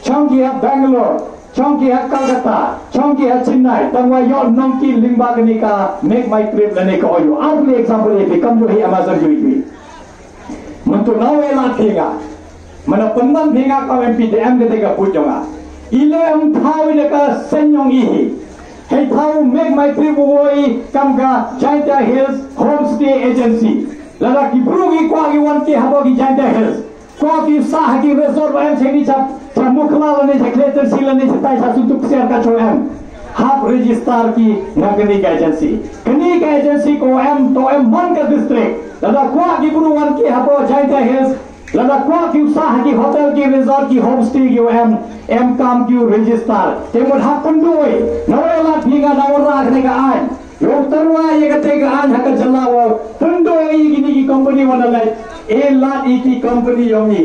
chongi ha Bangalore chongi ha Kolkata chongi ha Chennai tangwa yo nongki limba gani ka make my trip lane ka oyo arli example e kam jo hi Amazon jo Untuk nawe la thinga mana pendan thinga ka MPDM de ka pujonga ile am thau ile ka senyong ihi hey thau make my trip woi kam ka Jaita Hills homestay agency lala ki brugi kwa ki wan ki habo ki Jaita Hills kwa ki sah ki resort am cheni chap chamukla lane jekleter silane chitai sa sutuk share ka choem hab register ki nagani ka agency ko am to am man ka district lada kwa ki buruan ki habo Jaita Hills lada kwa ki usaha ki hotel ki resort ki homestay ki am kam ki register temon hakun doi nawala thinga nawara akhne ka an yo tarwa ye kate ka an hak jalawo tundo ye gini ki company wana lai e la ki company yongi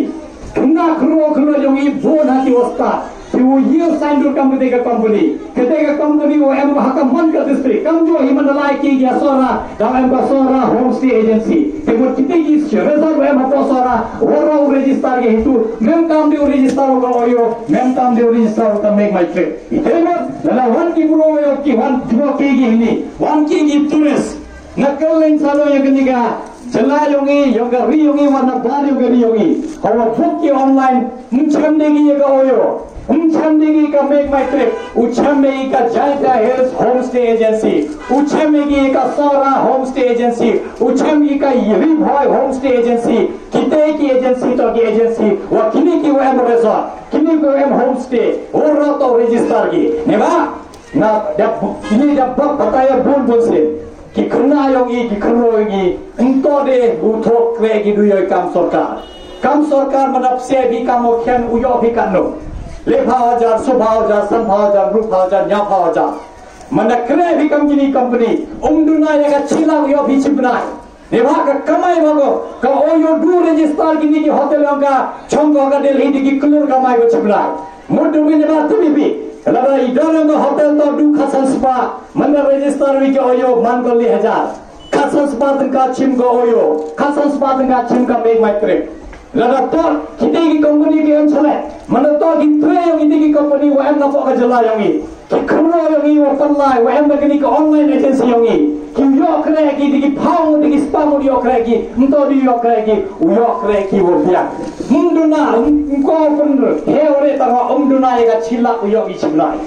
tunga khro yongi bon haki wasta वो ये साइंडर कंपनी का कंपनी वो एम हका मन का डिस्ट्रिक्ट कम जो हिमनलाई की गया सोरा दाम एम का सोरा होमस्टे एजेंसी ते वो कितने की रिजर्व एम हको सोरा ओरो रजिस्टर के हेतु मेम काम दे रजिस्टर का ओयो मेम काम दे रजिस्टर का मेक माय ट्रिप इते मत लला वन की ब्रो यो की वन जो की गिनी वन की टूरिस्ट नकल इन सालो ये कनिगा चला योगी योगा री योगी वन बार योगी री योगी और बुक की ऑनलाइन मुंचम देगी ये का OYO Uchamegi ka make my trip, Uchamegi ka Jaita Hills homestay agency, Uchamegi ka Sora homestay agency, Uchamegi ka Ribhoy homestay agency, Kitei ki agency to ki agency, wa kini ki em resort, kini ko em homestay, ora to register ki, ne ba? Na dap kini dap bataya bol se, ki khna yogi ki khno yogi, unto de uthok kre ki duyo kam sarkar manap se bhi kam okhan uyo bhi kanno. Lephawajar, Subhawajar, Sanbhawajar, Ruphawajar, Nyaphawajar. Mana kre bhi kam gini company. Umduna yaga chila uyo bhi chibnai. Neha ka kamai bago ka oyo du register gini ki hotel yang ka chonggo ka Delhi di kelur kamai ko sebelah. Mudu ni neha tubibi. Lara idorong hotel to du khasan spa mana register wi ki oyo man ko 1000. Khasan spa tengka chim ko oyo. Khasan spa tengka chim ka make my trip. Lara to kita ki company ki am chale. Mana to ki tre yang ini ki company wa am na ko ka jala yang ni. Ki khro yang ni wa pallai wa am na ki online agency yang ni. Ki yo kre ki di phang di spam di yo kre ki mto di yo kre ki u yo kre ki wo bia munduna ko pun he ore ta umduna ega chila u yo ki chimlai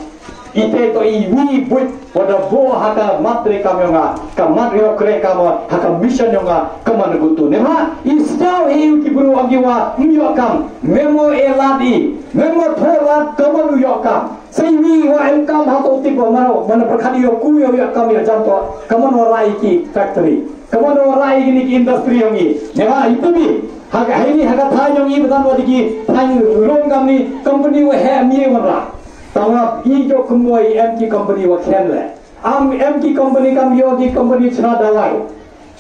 ite to I wi but pada bo haka matre kamyonga ka matrio kre kamo haka mission yonga kaman gutu nema istau he ki buru agiwa myo kam memo eladi memo thola kaman yo kam sei wi wa em kam hato tipo mano mana prakhadi yo ku yo kam ya janto kaman warai ki factory kaman warai ki industry yongi nema itu bi haka heni haka tha yongi badan wadi ki thang rom kam ni company wa he mi wala tawa ijo kumoi MT company wa khenle am MT company kam yogi company chna dawai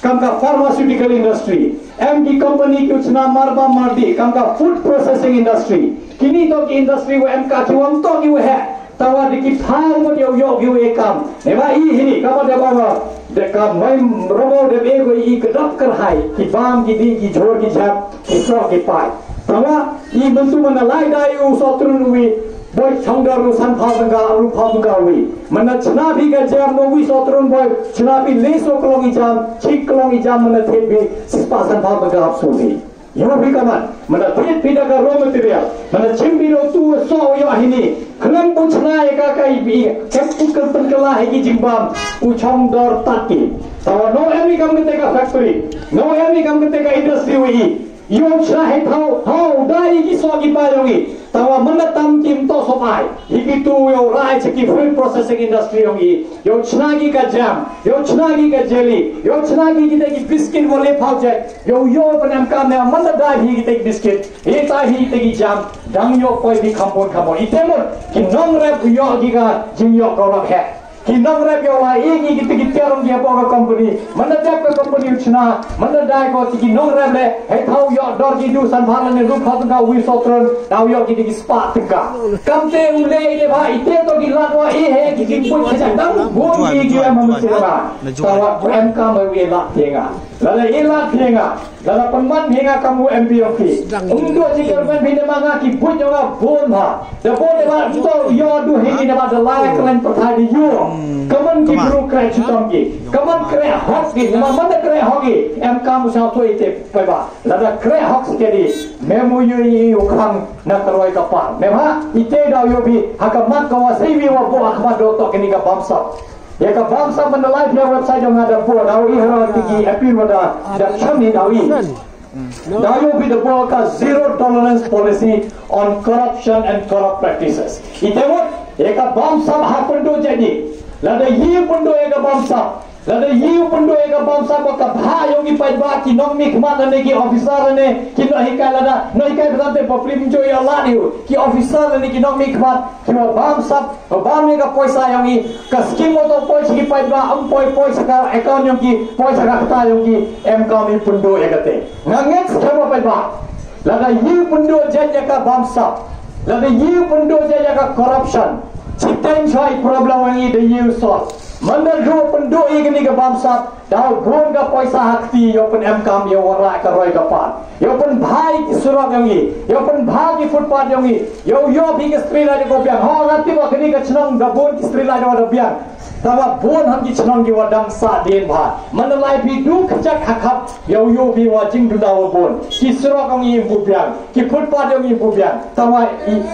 kam ka pharmaceutical industry MT company ki chna marba mardi kam ka food processing industry kini to ki industry wa MK ki wam to ki wa he tawa diki phang mo yo yo ekam eba I hini kam da ba de kam mai robo de be go I kadap kar hai ki bam ki di ki jhor ki jhap ki so ki pai tawa I bentu mana lai dai u sotrun wi boy chongdaru san phawanga aru phawanga wi mana chna bhi ga jam no wi sotrun boy chna bhi leso klongi jam chik klongi jam mana thebi sispa san phawanga apsuli yo bhi kaman mana thit bhi daga raw material mana chimbi ro tu so yo hini khlem puchna eka kai bi keppu kalpan kala hai ki jimbam u chongdar taki tawa no emi kamte ka factory no emi kamte ka industry wi yo chna he thau hau dai ki so ki pa yongi tawa mana tam kim to sopai iki tu yo rai cheki food processing industry yongi yo chnagi ka jam yo chnagi ka jelly yo chnagi ki biscuit wole phauche yo panam ka me mana dai hi ki biscuit e ta hi ki jam dang yo koi bi khampon itemon ki nong rap yo gi ga jing yo ko rap he ki nong rap yo la e ki terong gi pa company mana tap ka company chna mana dai ko ki nong rap le he thau yo dor gi du san bhalan ne ru khat ga wi sotron daw yo ki spa tika kamte ule ile ba ite to ki latwa e he ki put cha dang bo gi am sira tawa em ka ma wi la thenga lala e la thenga lala panman henga kamu MPOP undo ji government bhi manga ki put yo ga bon ha the bon ba to yo du he ni ba the la klan pathai yo kaman ki bro kra chutam ki kaman kra hok ki mana kra hogi em ka mu sa to ite pa ba lala kra hok ke di memo yo khang na karoi ka pa mema ite da yo bi hakamat ka wa sei wi wa bo akhmat do to kini ka bamsa ya ka bamsa man live ya website yang ada po daw I hero tigi appeal wada da chami daw I daw yo bi the bo ka zero tolerance policy on corruption and corrupt practices ite mo ya ka bamsa hapun do jadi lada yi pundo ya ka bamsa lada yi pundo ya ka bamsa ko ka bha yogi pai ba ki nong mi khmat ne ki officer ne ki no hi ka lada no hi ka bante poplim jo ya la ni ki officer ne ki nong mi khmat ki mo bamsa bam ne ka paisa yogi ka scheme mo to paisa ki pai ba am paisa ka account yogi paisa ka khata yogi em ka mi pundo ya ka te nganget scheme pai ba lada yi pundo ja ka bamsa lada yi pundo ja ka corruption chitain chai problem wangi the you solve mandar do pendo igni ka bamsa daw bon ka paisa hakti yo pen MKM yo wara ka roi ka pa yo pen bhai ki surab yongi yo pen bhai ki footpath yongi yo bi ki street la ko pya ha ngati ba kini ka chnong da bon ki street la do pya tawa bon ham ki chnong ki wadam sa den bha man lai bi du khachak hakhap yo bi wa jing du da bon ki surab yongi bu pya ki footpath yongi bu pya tawa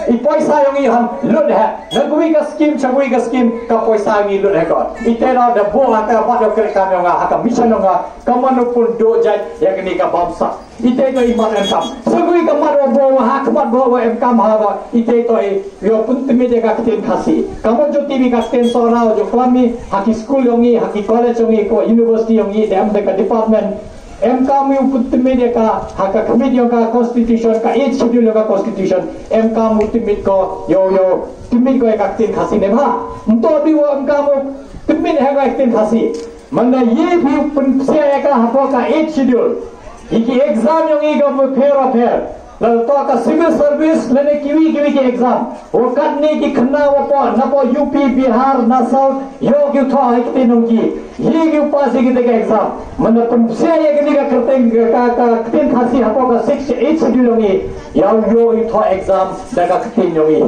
I paisa yongi ham lud ha ngui ka scheme chagui ka scheme ka paisa ngi lud ha ko ite ra da bo ha ka pa do kre ka yonga ka mission nga kamano pun do jaj yang ni ka bamsa ite ko iman MKM sagui ka maro bo ha kmat bo MKM ha ba ite to yo pun timi de ka ten khasi kamo jo timi ka ten so ra jo klami haki school yongi haki college yongi ko university yongi dem de ka department MKM yu pun timi de ka haka committee ka constitution ka each schedule ka constitution MKM timi ko yo timi ko ka ten khasi ne ba mto bi wo MKM timi ne ka ten khasi Mana ye view pun saya ka apa ka 8 schedule. Iki exam yang iga fair affair. Lalu to ka civil service lene kiwi ki exam. O katne ki khna apa napo UP Bihar Nasau yo ki to ikte nongki. Ye ki pass ki de exam. Mana pun saya ki ka kerteng ka kten khasi apa ka 6 8 schedule ngi. Yo to exam daga kten nongi.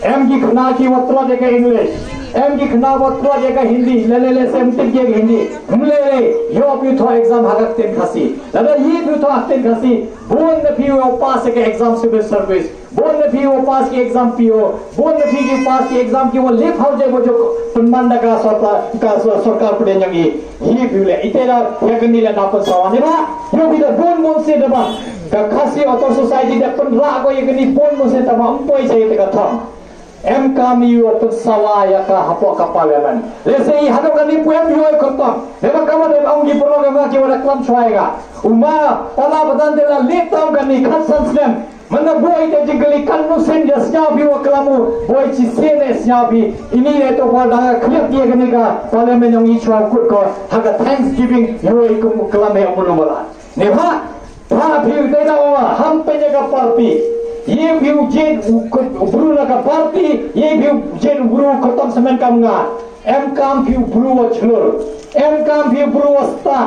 M ki khna ki watra de English. M की खनावत तो जगह हिंदी ले सेमटिक के हिंदी हमले यो भी तो एग्जाम हगत तेन खासी लदा ये भी तो अक्तेन खासी बोन न भी वो पास के एग्जाम सिविल सर्विस बोन न भी वो पास के एग्जाम पीओ बोन न भी के पास के एग्जाम की वो लिप हाउ जे वो जो प्रमाण का सरकार पड़े जंगी ये भी ले इतेरा यगनी ले नापन सवाने बा यो भी तो बोन से दबा का खासी ऑटो सोसाइटी दे पन रा को यगनी बोन से तमा उम्पोई से का था M kami waktu sawaya ka hapo kapalaman. Lese I hado kani puem yoy kotom. Leba kama de ang gi program ka ki wala klam swaiga. Uma pala badan de la letam kani khasan slem. Mana boy te jingli kanu sen jasnya bi wa klamu boy chi sene snya bi ini ne to pada klip ki kani ka parliament yang ichwa kut ko haga thanksgiving yoy kum klame amulumala. Neba pa bi te da ham pe jaga party. ये भी उज्जैन उब्रू लगा पार्टी ये भी उज्जैन उब्रू खत्म समय काम गा एम काम भी उब्रू वचलोर एम काम भी उब्रू वस्ता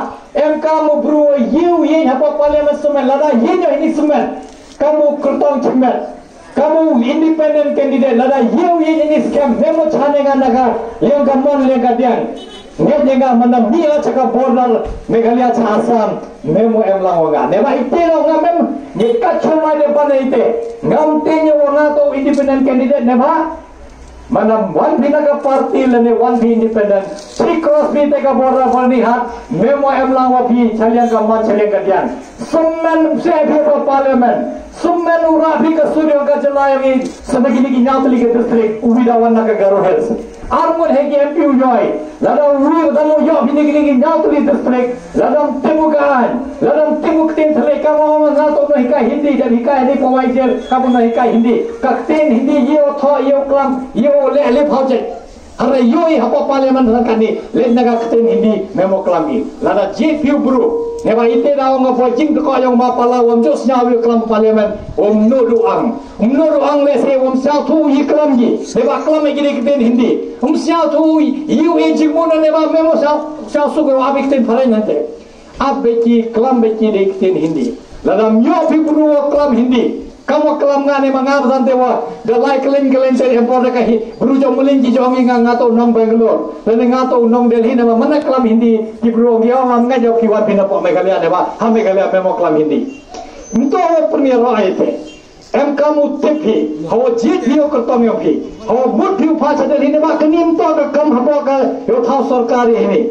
एम काम उब्रू ये हपा पार्लियामेंट समय लड़ा ये जो हिनी समय कामु खत्म समय कामु इंडिपेंडेंट कैंडिडेट लड़ा ये हिनी स्कैम मेमो छाने का नगा लेंगा मन लेंगा ध्यान Nega mana mila cakap border Meghalaya cha Assam memo emlang wanga neba ite lo ngam nyeka choma de bana ite ngam tenyo wanga to independent candidate neba mana one binaga party lene one be independent three cross be teka border bani hat memo emlang wa bi chalian ka man chalian ka dian summen se be parliament summen ura bi ka suryo ka jalayagi sabagini ki nyatli ke district ubida wanna ka garo health Armon hegi MP ujoy, ladang uri ladang ujoy bini nyatuli district, ladang timukan, ladang timuk tin thale kamu ngato no hika Hindi dan hika ini pemain kamu no hika Hindi, kaktin Hindi yo tho yo klam yo le project. Hara yo hapa parliament nakani le naga kaktin Hindi memo klami, ladang JPU bro. Neba ite daw nga po jing ko yung mapala wam jos nya wi klam parliament no ruang le se wam sa tu yi klam gi neba klam gi kiten Hindi sia tu yu e jing mo neba memo sa su ko abik ten phare nante ab beki klam beki de kiten Hindi ladam yo pi bru klam Hindi kamu kelam ngane mangap sante wa galai kelen se empor ka hi bru jo mulin ji jo ngi ngato nong Bangalore le ngato nong Delhi na mana kelam Hindi ki bru ngi am nga jo ki wa pina po Meghalaya ne ba ha Meghalaya memo kelam Hindi mto premier ro aite em kamu tepi hawa jit bio kertong yo phi hawa mut bio pha cha Delhi ne ba kanim to ka kam habo ka yo tha sarkari hi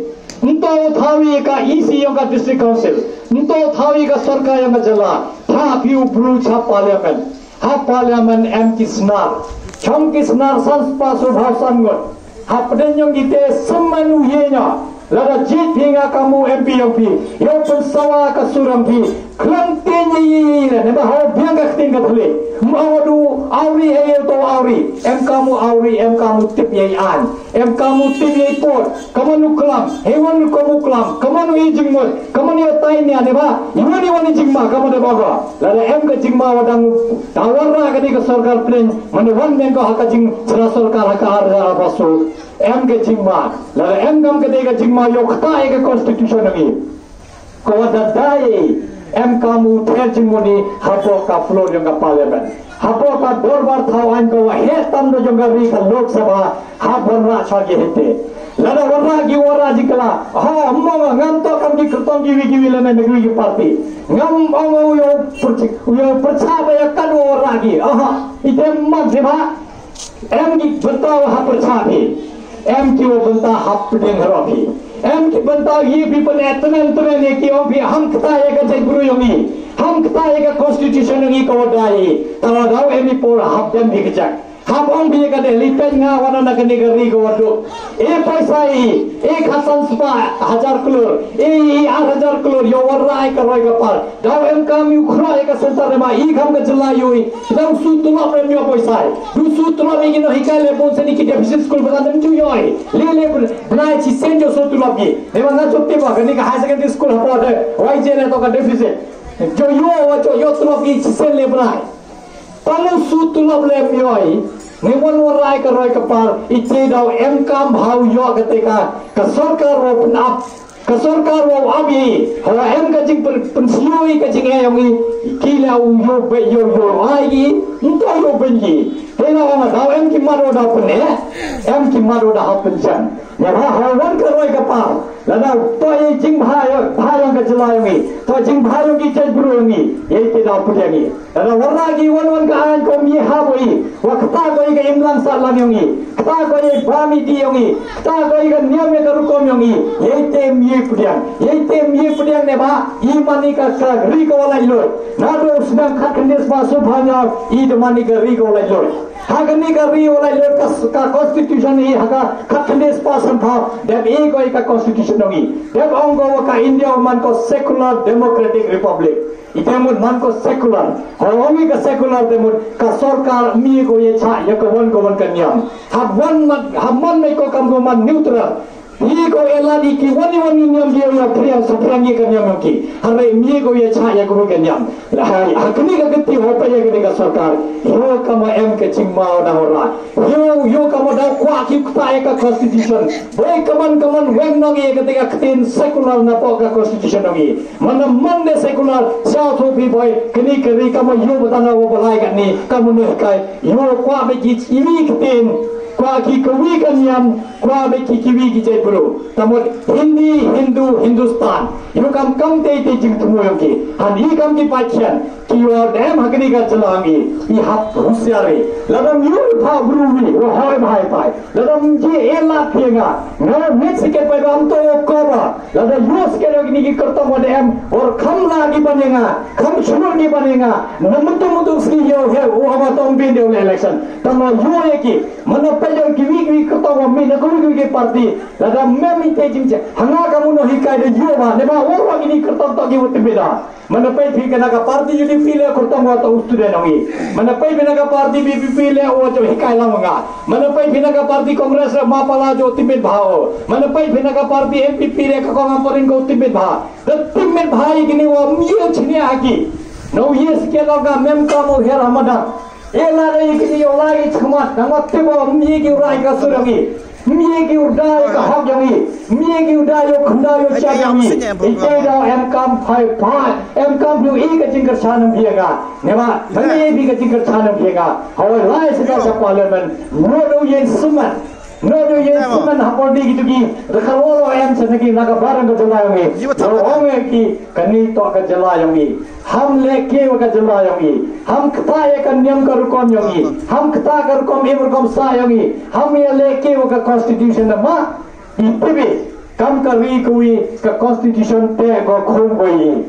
Nto thawi ka EC yang ka district council, nto thawi ka sarkar yang ka jala, tha piu bru cha parliament, ha parliament M kisnar, chom kisnar sans pasu bhasan ngot, ha pedenyong ite semanu yenya, lada jit pinga kamu MP yang pi, yo pensawa ka suram pi, klang tenyi ne ba ho biang ka tin ka thule, mawadu auri he to auri, em kamu tip ye an, em kamu tip ye pot, kamu klam, hewan kamu klam, kamu ye jingmol, kamu ye tai ne ne ba, wani jingma kamu de baga, lada em ka jingma wadang tawarna ka ni ka sarkar plan, mane wan men ka haka jing chara sarkar haka har basu, em ka jingma, lada em kam ka de ka jingma yo khata ek constitution ngi, ko wadadai em kamu terjemuni hapo ka floor yang ka parliament hapo ka dorbar thawan ko he tam do jong ri ka lok sabha ha bonra chagi hete lada warna gi wara jikla ha amma ngam to kam gi krtong gi le me negri gi party ngam ongo yo perchaba ya kan wara gi aha ite mat jeba em gi bentaw ha perchabi em ki wo benta hap ding robi em ki benta ye people etnen ne ki om bi ham khta ye ka jai guru yomi ham khta ye ka constitution ngi ko dai tawa daw em por hap dem bi jak Habang biya ka de lipen nga wana na kani gari ko wadu. Paisa 1,000 crore, 8,000 crore yo warai ka roi ka par. Daw em kam yu khrai ka sensar ma kham ka jala yoi. Daw su tula pre myo paisa. Du su tula me gino hikale bon se ni ki deficit school ba dam ju yoi. Le bnai chi senjo su tula ki. Ema na chotte ba kani ka high secondary school ha pa de. Wai je ne to ka deficit. Jo yo tula ki chi sen le bnai. Palu su tula le myoi. Newan warai ka roi ka par ite daw em kam bhau yo ketika ka sarkar ro penap ka sarkar ro abi hala em ka jing pensioi ka jing ayongi kila yo be yo ai nto yo bengi hela ma daw em ki maro da pene em ki maro da hapenchan ya ha wan ka roi ka par lada to ye jing bhayo ka jalayongi to jing bhayo ki chai burungi ye te daw puyangi lada waragi wan ka an ko mi ha boi wakta ko ke imlan sa lamyongi kta ko ye bami diyongi kta ko ye niam ka rukomyongi yete mi pudyang ne ba imani ka ri ko lai lo na do sedang khakendes ma subhanya I mani ka ri ko lai lo hagani ka ri ko lai lo ka constitution I haga khakendes pa sampha deb ko ka constitution ngi deb ongo ka India man ko secular democratic republic itemun man ko secular homi ka secular demun ka sarkar mi ko ye cha ya ko wan kanyam habman mai ko kam man neutral Ini ko eladi ki wani niam dia ya priya saprangi kanyam ki hare mi ko ye cha ya ko kanyam lahai akni ka gatti hopa ya ke ka sarkar yo kama em ke chingmao da hora yo kama da kwa ki kta ka constitution boy kaman weng nong ye ke ka ktin secular na po ka constitution ngi man de secular sao tho pi boy kini kari kama yo batana wo balai ka ni kamu ne kai yo kwa be ji imi ktin kwa ki kawi kanyam kwa be ki kiwi ki jai bro tamot Hindi Hindu Hindustan yu kam te jing tumo yoki han I kam ki pachian ki yo dem hagni ka chalangi I hap husyari ladam yu tha bruwi wo hoy bhai pai ladam ji ela thenga no mexican pai ram to koba ladam yu ske logni ki karta mo dem or kham la ki banenga kham chunur ki banenga namutu ski yo he wo ama tong bin de election tama yu ye ki mano payo kiwi karta mo mi na kuri ki party lada memi te jingje hanga kamu no hikai de yu ba ne ba wo ini karta to ki wote beda mana pai phi kana ka party yuni file karta mo to student ngi mana pai bina ka party BPP le o jo hikai lamanga mana pai bina ka party congress ma pala jo tibet bhao mana pai bina ka party MPP le ka ko porin ko tibet bha tibet bhai kini wo miyo chini aki no yes ke loga mem ka mo her hamada ela re kini yo lai chama namat te bo mi ki rai ka surangi mi ki udai ka hak yangi mi ki udai yo khanda yo cha yangi ite da em kam phai em kam yu I ka jingkar chanam phiega nema thani bi ka jingkar chanam phiega hoi lai se ka parliament no do yen suman hapodi gitu ki rekalo em senagi naga barang ka jalayongi ome ki kani to ka jalayongi ham leke ka jalayongi ham kta ka niam ka rukom yongi ham kta ka rukom rukom sa yongi ham ye leke ka constitution ma itibi kam ka ri kui ka constitution te go khum boi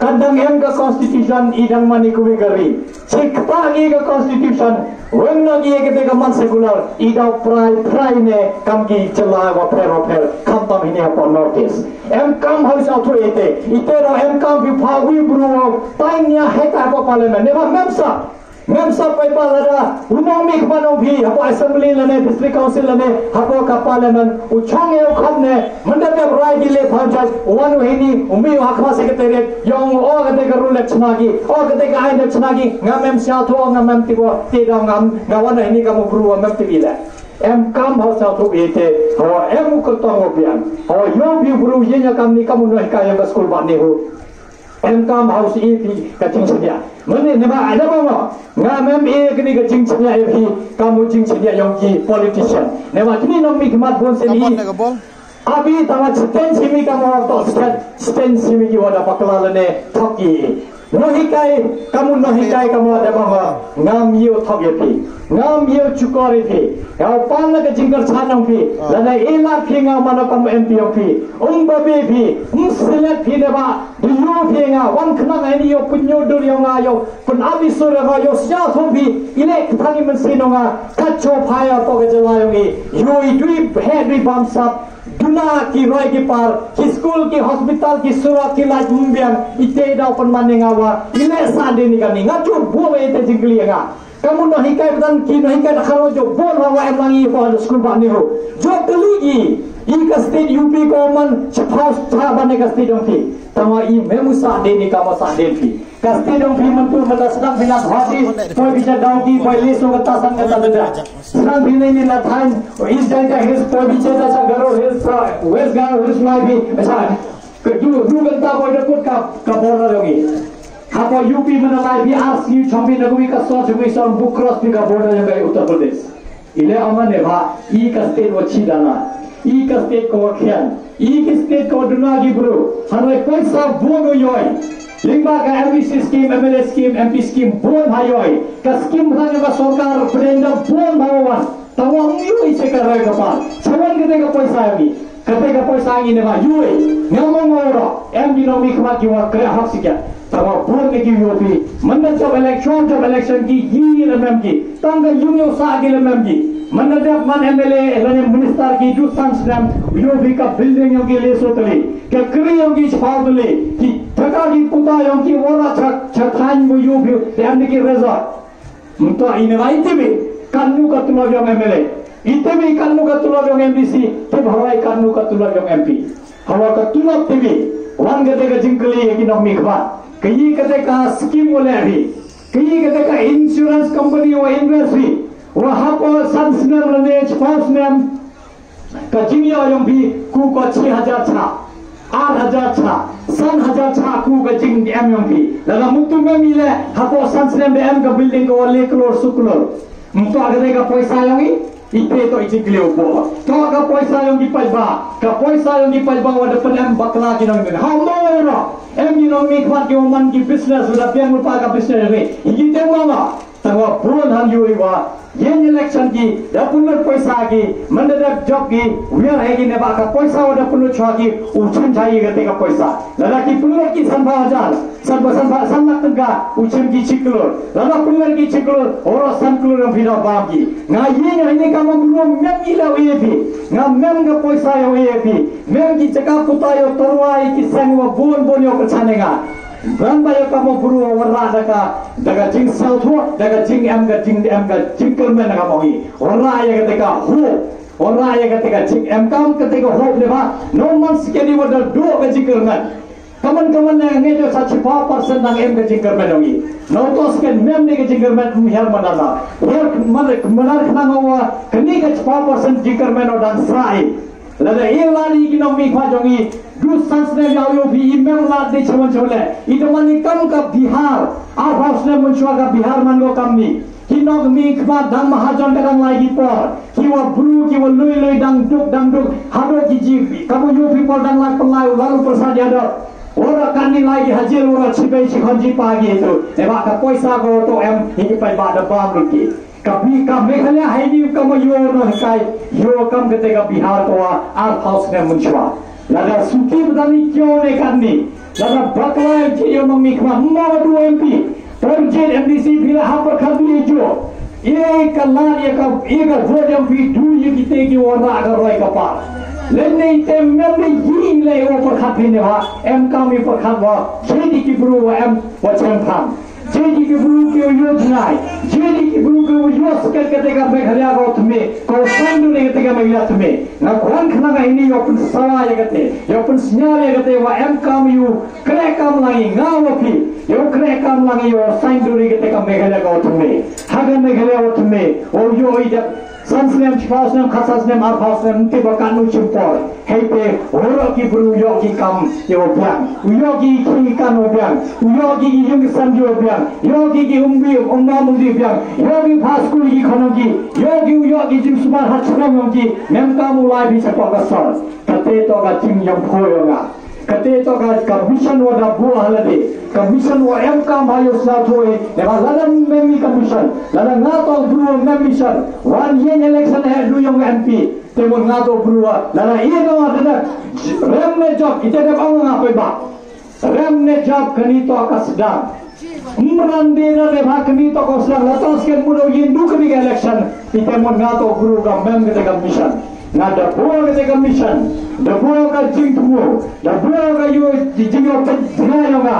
kadang em ka constitution idang mani kui gari sikta gi ka constitution weng nagi ke ka man secular idau prai ne kam gi chala wa pero kam tam ini apa notice em kam house authority itero em kam bi phawi bru tainya heta ko parliament ne ba memsa pai balada unomik banong bi apa assembly lane district council lane hapo ka parliament uchong e khamne mandate rai gi le phajaj wanu hini umi akhwa secretariat yong o ga de rule chnagi o ga de ai de chnagi ngamem sia tho ngamem tibo ti dong ngam gawana hini ka mo bru ngam tibila em kam ho sa thu ite ho em ko to ngo bian ho yo bi bru yenya kam ni kam no ka yang school ba ni ho em kam house iti ka ting sedia mane ne ba ada ba mo ngamem e kini ka ting sedia e phi kamu ting sedia yong ki politician ne ba kini nong mi kmat bon se ni abi tama sten simi kamu to sten simi ki wada pakala ne thoki Nohikai kamu ada bahawa ngam yu thok pi, ngam yu cukori pi, kau panla ke jingkar chanang pi, lana ela pi ngam mana kamu MP pi, babe pi, select pi deba, dulu pi ngam, wan kenang ini yo punyo dur yo ngayo, pun abis sore ngayo siapa tu pi, ilek thangi mensino ngam, kacau payah poke jelayo ni, yo idui headri bamsap. Duna ki roi ki par, ki school ki hospital ki surat ki laj mumbian, ite dah open mane ngawa, ile sade ni kami, ngacur buat ite jingkli nga. Kamu no hikai betan ki no hikai kharo jo bon hawa emlangi po ada school ba ni ho. Jo keligi, ika state UP common chapaus bane ka state dong ki. Tama I memu sade ni kama sade ki. Ka state dong ki mantu mata sedang finas hati, poi bisa daun ki poi leso ka tasan ka tanda. Sedang bina ni la thain, is jangka his poi bisa ta sa garo his west garo his mai bi asa. Kedua ganta poi dekut ka border yogi. Apa UP mana lagi RC champion negeri ka soal cumi soal book cross di border yang dari Uttar Pradesh. Ile aman ne ba I ka state wachi dana, I ka state ko khian, I ka state ko dunagi bro. Hanoi paisa bono yoi. Lingba ka MPC scheme, MLA scheme, MP scheme bon hayoi. Ka scheme thang ka sarkar prenda bon bhawan. Tawang yoi se ka rai ka pa. Chawan kete ka paisa yoi. Kete ka paisa ngi ne ba yoi. Ngamong oro. MB no mi khmat ki wa kre hak sikya. Tawa board ke UP mana job election ki yi lemam ki tangga yungyo sa ki lemam ki mana dap man MLA lane minister ki ju sansram UP ka building yogi leso tali ke kri yogi chhaudle ki thaka ki puta yogi ora chathan mu UP damne ki resort munto ine vai tebe kannu ka tulo jong MLA itebe kannu ka tulo jong MDC te bhawai kannu ka tulo jong MP hawa ka tulo tebe wan gade ka jingkli ki nok mi khwa कहीं कहते का स्कीम बोले अभी कहीं कहते का insurance company वो इंडस्ट्री वहाँ पर संस्नेम लने स्पाउसनेम का जिंगिया यों भी कु को 6,000 छा 8,000 छा 7,000 छा कु का जिंग एम यों भी लगा मुत्तु में मिले हापो संस्नेम दे एम का बिल्डिंग को ले करोड़ सुकलोर मुत्तु आगे का पैसा योंगी इते तो इचिक लियो बो तो का पैसा योंगी पैसा वाला पनेम बकला की नंगे हाउ नो em ni nong mi khwat ki oman ki business la piang lupa ka business re yi te ma tangwa buron han yui wa yen election ki da punur paisa ki mandada job ki wir hai ki ne ba ka paisa wa da punur chwa ki uchan chai ga te ka paisa lala ki punur ki sanba sanlak tanga uchan ki chiklor lala punur ki chiklor oro sanklor phira bam ki nga yen hai ne ka ma buru mem ila we phi nga mem ga paisa yo we phi mem ki jaka puta yo torwai ki sangwa bon yo chanega Berapa yang kamu buru warna daga jing salto daga jing em ga kermen kamu ini warna yang ketika warna yang ketika jing em kamu ketika leba no man sekali wadah dua ga jing kermen kaman yang ngejo 4% nang em ga jing kermen ini no to sekian mem ni ga jing kermen mihal manana manar kenang wa kini ga 4% jing kermen dan serai lada elani kinomi kwajongi dus sansne yayo bi imem lat de chawan chole ito mani kam ka Bihar arhasne munchwa ka Bihar mango kamni hinog mi khma dang mahajon kadang lagi por kiwa bru kiwa lui dang duk hado ji kamu yu people dang lak pelai lalu persadi ada ora kani lagi hasil ora cipai cikonji pagi itu eba ka poisa go to em hipai ba da bam ruki कभी का मेघालय हाईनी का यो न हिकाय यो कम कते का बिहार को art house ने मुंचवा लगा सुकी बदानी क्यों ने करनी लगा बकला के यो मम्मी खमा मो एमपी प्रोजेक्ट एमडीसी फिर हां पर खबी जो एक लाल एक वोट एमपी दू ये किते की ओर अगर रोय का पार लेने ते मेरे यिंग ले ऊपर खाते ने वा एम का मी पर खावा जेडी की ब्रू एम वचन था जेडी की ब्रू की योजना जेडी की ब्रू की योजना करके का मेघालय रोथ में कोसेंडु ने के महिला में ना कोन खना का इनी ओपन सवा ये गते ओपन सिग्नल ये गते वा एम काम यू क्रे काम लाई गाव की यो क्रे काम लाई यो साइंडु ने के का मेघालय रोथ में हागे मेघालय रोथ में ओ यो is Sansnem, Chipasnem, Khasasnem, Arphasnem, Tibakanu Chimpor, Hepe, Uyogi Bru, Yogi Kam, Yobian, Uyogi Kikan Obian, Uyogi Yung San Yobian, Yogi Umbi, Umbamudibian, Yogi Pasku Ikonogi, Yogi Jim Sumar Hatchramogi, Memkamu Lai Bichapakasor, Kateto Gatim Yampoyoga. kate to ka commission wa da bu halade commission wa MK mayo slathoi ne ba ladam memi commission ladam ngato bru mission one year election he du yong MP temun ngato bru lada ino ada remne job ite da anga pe ba remne job kani to ka sedang Merandira ne bakni to ko sedang latos ken mudo yindu kani election ite mun ngato bru ga mem ke commission ngada buah ke commission da buah ka jingtu da buah ka yo jingo ka jinayo ga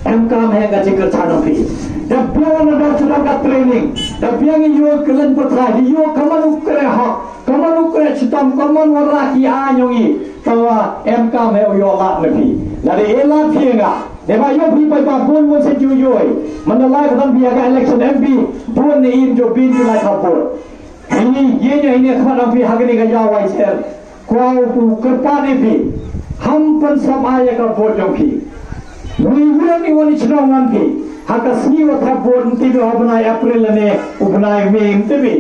MK me ga jingka chanopi da buah na da sudah ka training da biang yo kelan patra yo kamanu kre ha kamanu kre chitam kaman wara ki anyongi tawa MK me yo la nabi dari ela pienga deba yo pi pa bon mo se ju yo manalai kan biaga election MP bon ne in jo bin ju lai khapur ini ये खबर भी हगने का जावा इसे क्वाउ करता ने भी हम पन समाज का वोटों की नहीं वो निचनावन भी हकसनी वो था वोट तीन अपना अप्रैल ने अपना मई इंतवी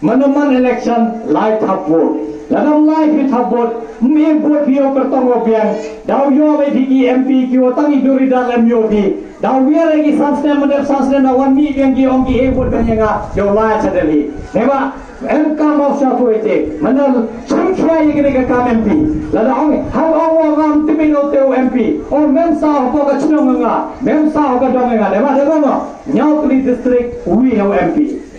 मनोमन इलेक्शन लाइट था वोट लड़म लाइट भी था वोट मैं वोट भी होकर तंग हो गया दाव यो में भी की MP की वो तंगी दूरी डालम यो भी दाव ये लगी सांसने मदर सांसने ना वन मी बेंगी ओंगी एक वोट करेंगा जो लाइट चलेगी नेवा MK mau satu itu, mana cengkeh yang kita kan MP, lalu orang hal orang timino teu MP, orang memsa apa kacau menga, memsa apa dong menga, lepas itu mana, nyau tulis distrik, we have MP.